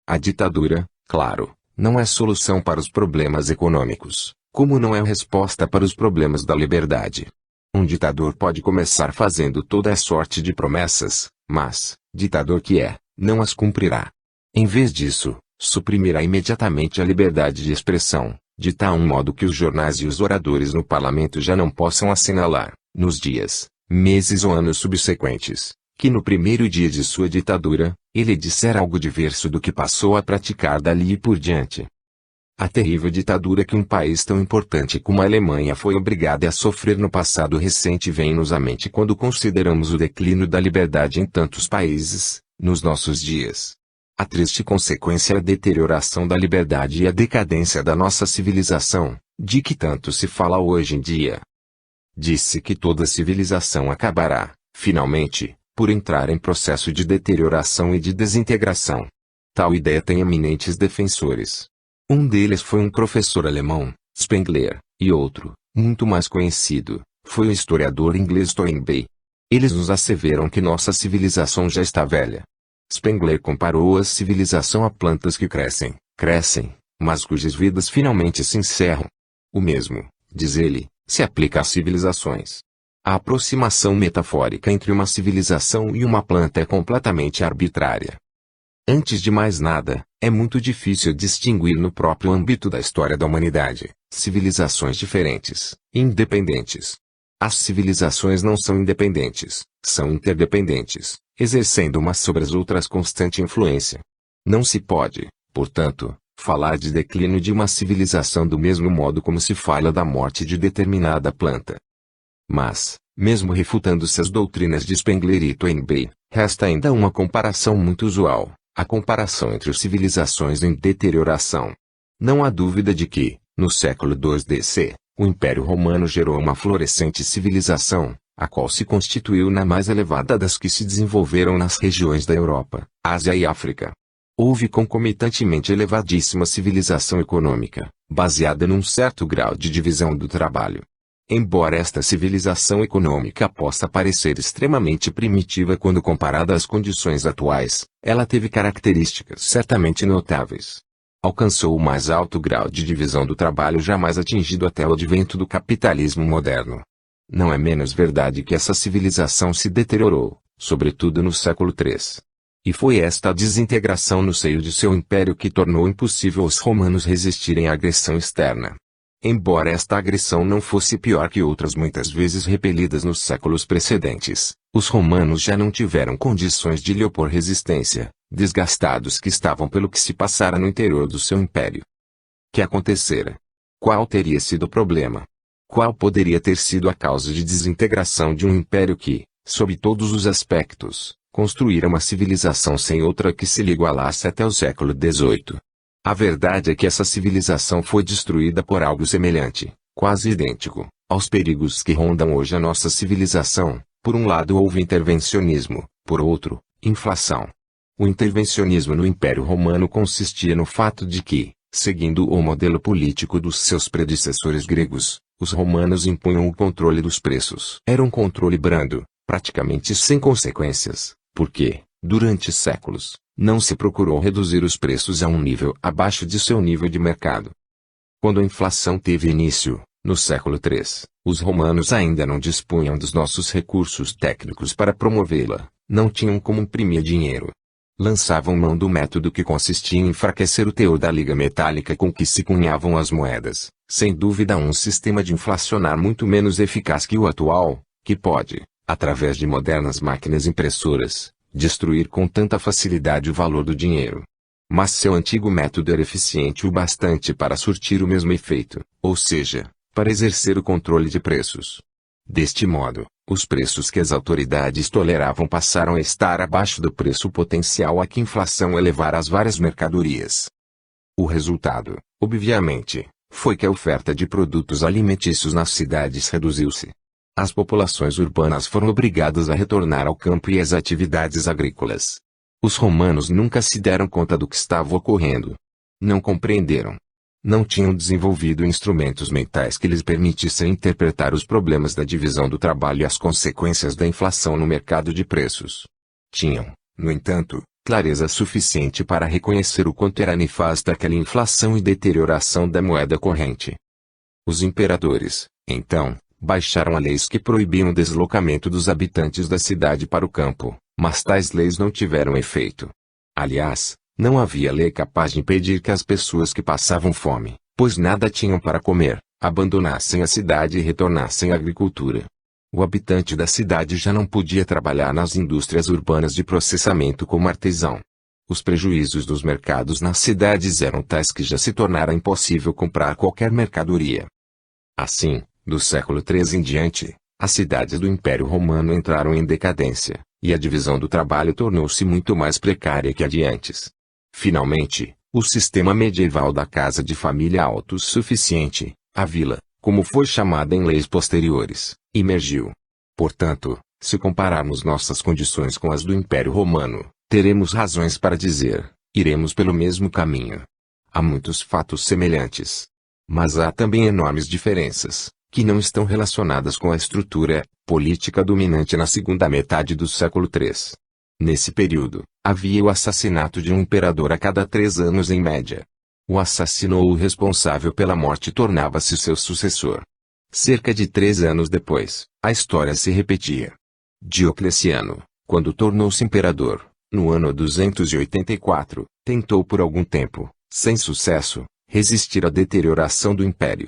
A ditadura, claro, não é solução para os problemas econômicos, como não é resposta para os problemas da liberdade. Um ditador pode começar fazendo toda a sorte de promessas, mas, ditador que é, não as cumprirá. Em vez disso, suprimirá imediatamente a liberdade de expressão, de tal modo que os jornais e os oradores no parlamento já não possam assinalar, nos dias, meses ou anos subsequentes, que no primeiro dia de sua ditadura, ele dissera algo diverso do que passou a praticar dali por diante. A terrível ditadura que um país tão importante como a Alemanha foi obrigada a sofrer no passado recente vem-nos à mente quando consideramos o declínio da liberdade em tantos países, nos nossos dias. A triste consequência é a deterioração da liberdade e a decadência da nossa civilização, de que tanto se fala hoje em dia. Disse que toda civilização acabará, finalmente, por entrar em processo de deterioração e de desintegração. Tal ideia tem eminentes defensores. Um deles foi um professor alemão, Spengler, e outro, muito mais conhecido, foi o historiador inglês Toynbee. Eles nos asseveram que nossa civilização já está velha. Spengler comparou a civilização a plantas que crescem, mas cujas vidas finalmente se encerram. O mesmo, diz ele, se aplica às civilizações. A aproximação metafórica entre uma civilização e uma planta é completamente arbitrária. Antes de mais nada, é muito difícil distinguir no próprio âmbito da história da humanidade, civilizações diferentes, independentes. As civilizações não são independentes, são interdependentes, exercendo umas sobre as outras constante influência. Não se pode, portanto, falar de declínio de uma civilização do mesmo modo como se fala da morte de determinada planta. Mas, mesmo refutando-se as doutrinas de Spengler e Toynbee, resta ainda uma comparação muito usual, a comparação entre as civilizações em deterioração. Não há dúvida de que, no século II d.C., o Império Romano gerou uma florescente civilização, a qual se constituiu na mais elevada das que se desenvolveram nas regiões da Europa, Ásia e África. Houve concomitantemente elevadíssima civilização econômica, baseada num certo grau de divisão do trabalho. Embora esta civilização econômica possa parecer extremamente primitiva quando comparada às condições atuais, ela teve características certamente notáveis. Alcançou o mais alto grau de divisão do trabalho jamais atingido até o advento do capitalismo moderno. Não é menos verdade que essa civilização se deteriorou, sobretudo no século III. E foi esta desintegração no seio de seu império que tornou impossível aos romanos resistirem à agressão externa. Embora esta agressão não fosse pior que outras muitas vezes repelidas nos séculos precedentes, os romanos já não tiveram condições de lhe opor resistência, desgastados que estavam pelo que se passara no interior do seu império. Que acontecera? Qual teria sido o problema? Qual poderia ter sido a causa de desintegração de um império que, sob todos os aspectos, construíra uma civilização sem outra que se lhe igualasse até o século XVIII? A verdade é que essa civilização foi destruída por algo semelhante, quase idêntico, aos perigos que rondam hoje a nossa civilização. Por um lado houve intervencionismo, por outro, inflação. O intervencionismo no Império Romano consistia no fato de que, seguindo o modelo político dos seus predecessores gregos, os romanos impunham o controle dos preços. Era um controle brando, praticamente sem consequências, porque, durante séculos, não se procurou reduzir os preços a um nível abaixo de seu nível de mercado. Quando a inflação teve início, no século III, os romanos ainda não dispunham dos nossos recursos técnicos para promovê-la, não tinham como imprimir dinheiro. Lançavam mão do método que consistia em enfraquecer o teor da liga metálica com que se cunhavam as moedas, sem dúvida um sistema de inflacionar muito menos eficaz que o atual, que pode, através de modernas máquinas impressoras, destruir com tanta facilidade o valor do dinheiro. Mas seu antigo método era eficiente o bastante para surtir o mesmo efeito, ou seja, para exercer o controle de preços. Deste modo, os preços que as autoridades toleravam passaram a estar abaixo do preço potencial a que a inflação elevara as várias mercadorias. O resultado, obviamente, foi que a oferta de produtos alimentícios nas cidades reduziu-se. As populações urbanas foram obrigadas a retornar ao campo e às atividades agrícolas. Os romanos nunca se deram conta do que estava ocorrendo. Não compreenderam. Não tinham desenvolvido instrumentos mentais que lhes permitissem interpretar os problemas da divisão do trabalho e as consequências da inflação no mercado de preços. Tinham, no entanto, clareza suficiente para reconhecer o quanto era nefasta aquela inflação e deterioração da moeda corrente. Os imperadores, então, baixaram leis que proibiam o deslocamento dos habitantes da cidade para o campo, mas tais leis não tiveram efeito. Aliás, não havia lei capaz de impedir que as pessoas que passavam fome, pois nada tinham para comer, abandonassem a cidade e retornassem à agricultura. O habitante da cidade já não podia trabalhar nas indústrias urbanas de processamento como artesão. Os prejuízos dos mercados nas cidades eram tais que já se tornara impossível comprar qualquer mercadoria. Assim, do século III em diante, as cidades do Império Romano entraram em decadência, e a divisão do trabalho tornou-se muito mais precária que a de antes. Finalmente, o sistema medieval da casa de família autossuficiente, a vila, como foi chamada em leis posteriores, emergiu. Portanto, se compararmos nossas condições com as do Império Romano, teremos razões para dizer, iremos pelo mesmo caminho. Há muitos fatos semelhantes. Mas há também enormes diferenças, que não estão relacionadas com a estrutura política dominante na segunda metade do século III. Nesse período, havia o assassinato de um imperador a cada 3 anos em média. O assassino ou o responsável pela morte tornava-se seu sucessor. Cerca de 3 anos depois, a história se repetia. Diocleciano, quando tornou-se imperador, no ano 284, tentou por algum tempo, sem sucesso, resistir à deterioração do império.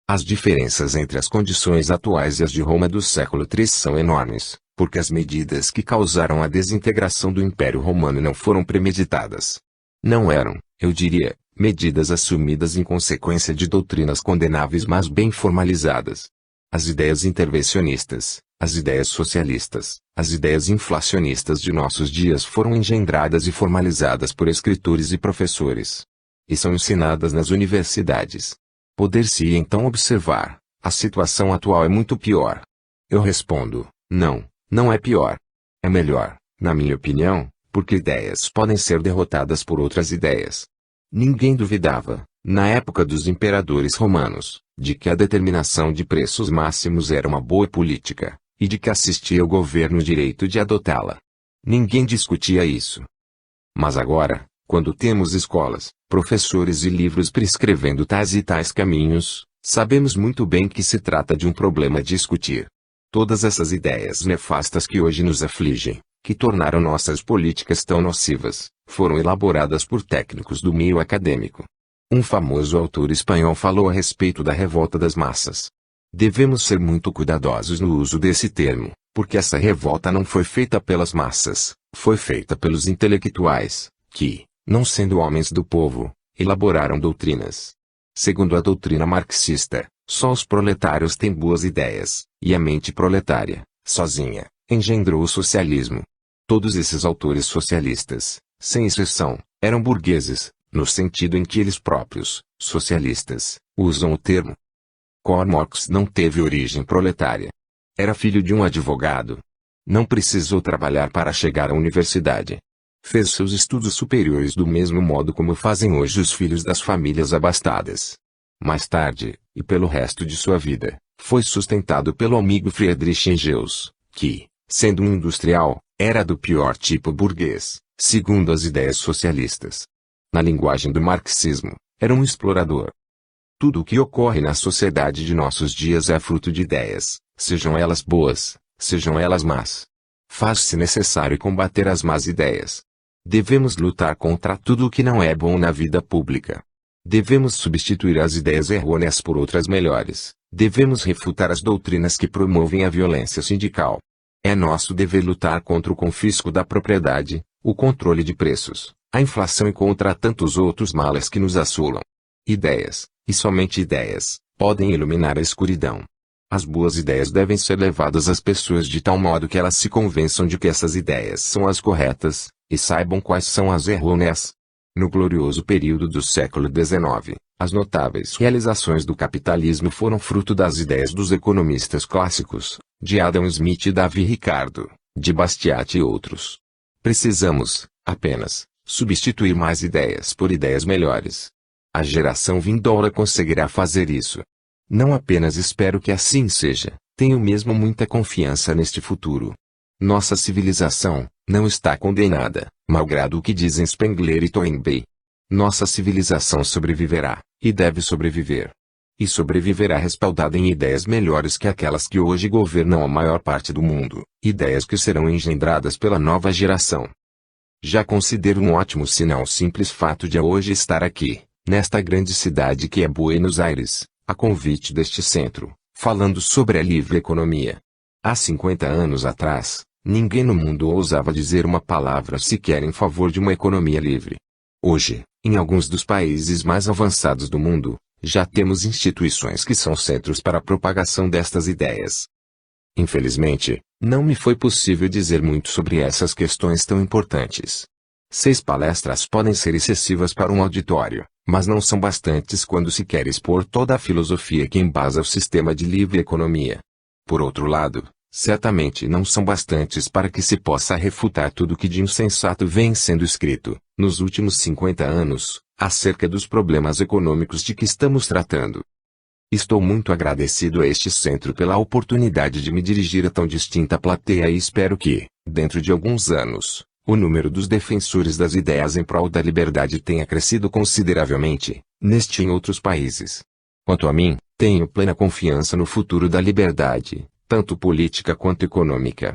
As diferenças entre as condições atuais e as de Roma do século III são enormes, porque as medidas que causaram a desintegração do Império Romano não foram premeditadas. Não eram, eu diria, medidas assumidas em consequência de doutrinas condenáveis mas bem formalizadas. As ideias intervencionistas, as ideias socialistas, as ideias inflacionistas de nossos dias foram engendradas e formalizadas por escritores e professores. E são ensinadas nas universidades. Poder-se então observar, a situação atual é muito pior. Eu respondo, não, não é pior. É melhor, na minha opinião, porque ideias podem ser derrotadas por outras ideias. Ninguém duvidava, na época dos imperadores romanos, de que a determinação de preços máximos era uma boa política, e de que assistia ao governo o direito de adotá-la. Ninguém discutia isso. Mas agora, quando temos escolas, professores e livros prescrevendo tais e tais caminhos, sabemos muito bem que se trata de um problema a discutir. Todas essas ideias nefastas que hoje nos afligem, que tornaram nossas políticas tão nocivas, foram elaboradas por técnicos do meio acadêmico. Um famoso autor espanhol falou a respeito da revolta das massas. Devemos ser muito cuidadosos no uso desse termo, porque essa revolta não foi feita pelas massas, foi feita pelos intelectuais, que, não sendo homens do povo, elaboraram doutrinas. Segundo a doutrina marxista, só os proletários têm boas ideias, e a mente proletária, sozinha, engendrou o socialismo. Todos esses autores socialistas, sem exceção, eram burgueses, no sentido em que eles próprios, socialistas, usam o termo. Karl Marx não teve origem proletária. Era filho de um advogado. Não precisou trabalhar para chegar à universidade. Fez seus estudos superiores do mesmo modo como fazem hoje os filhos das famílias abastadas. Mais tarde, e pelo resto de sua vida, foi sustentado pelo amigo Friedrich Engels, que, sendo um industrial, era do pior tipo burguês, segundo as ideias socialistas. Na linguagem do marxismo, era um explorador. Tudo o que ocorre na sociedade de nossos dias é fruto de ideias, sejam elas boas, sejam elas más. Faz-se necessário combater as más ideias. Devemos lutar contra tudo o que não é bom na vida pública. Devemos substituir as ideias errôneas por outras melhores. Devemos refutar as doutrinas que promovem a violência sindical. É nosso dever lutar contra o confisco da propriedade, o controle de preços, a inflação e contra tantos outros males que nos assolam. Ideias, e somente ideias, podem iluminar a escuridão. As boas ideias devem ser levadas às pessoas de tal modo que elas se convençam de que essas ideias são as corretas, e saibam quais são as errôneas. No glorioso período do século XIX, as notáveis realizações do capitalismo foram fruto das ideias dos economistas clássicos, de Adam Smith e Davi Ricardo, de Bastiat e outros. Precisamos, apenas, substituir mais ideias por ideias melhores. A geração vindoura conseguirá fazer isso. Não apenas espero que assim seja, tenho mesmo muita confiança neste futuro. Nossa civilização não está condenada, malgrado o que dizem Spengler e Toynbee. Nossa civilização sobreviverá, e deve sobreviver. E sobreviverá respaldada em ideias melhores que aquelas que hoje governam a maior parte do mundo, ideias que serão engendradas pela nova geração. Já considero um ótimo sinal o simples fato de hoje estar aqui, nesta grande cidade que é Buenos Aires, a convite deste centro, falando sobre a livre economia. Há 50 anos atrás, ninguém no mundo ousava dizer uma palavra sequer em favor de uma economia livre. Hoje, em alguns dos países mais avançados do mundo, já temos instituições que são centros para a propagação destas ideias. Infelizmente, não me foi possível dizer muito sobre essas questões tão importantes. 6 palestras podem ser excessivas para um auditório, mas não são bastantes quando se quer expor toda a filosofia que embasa o sistema de livre economia. Por outro lado, certamente não são bastantes para que se possa refutar tudo que de insensato vem sendo escrito, nos últimos 50 anos, acerca dos problemas econômicos de que estamos tratando. Estou muito agradecido a este centro pela oportunidade de me dirigir a tão distinta plateia e espero que, dentro de alguns anos, o número dos defensores das ideias em prol da liberdade tenha crescido consideravelmente, neste e em outros países. Quanto a mim, tenho plena confiança no futuro da liberdade, tanto política quanto econômica.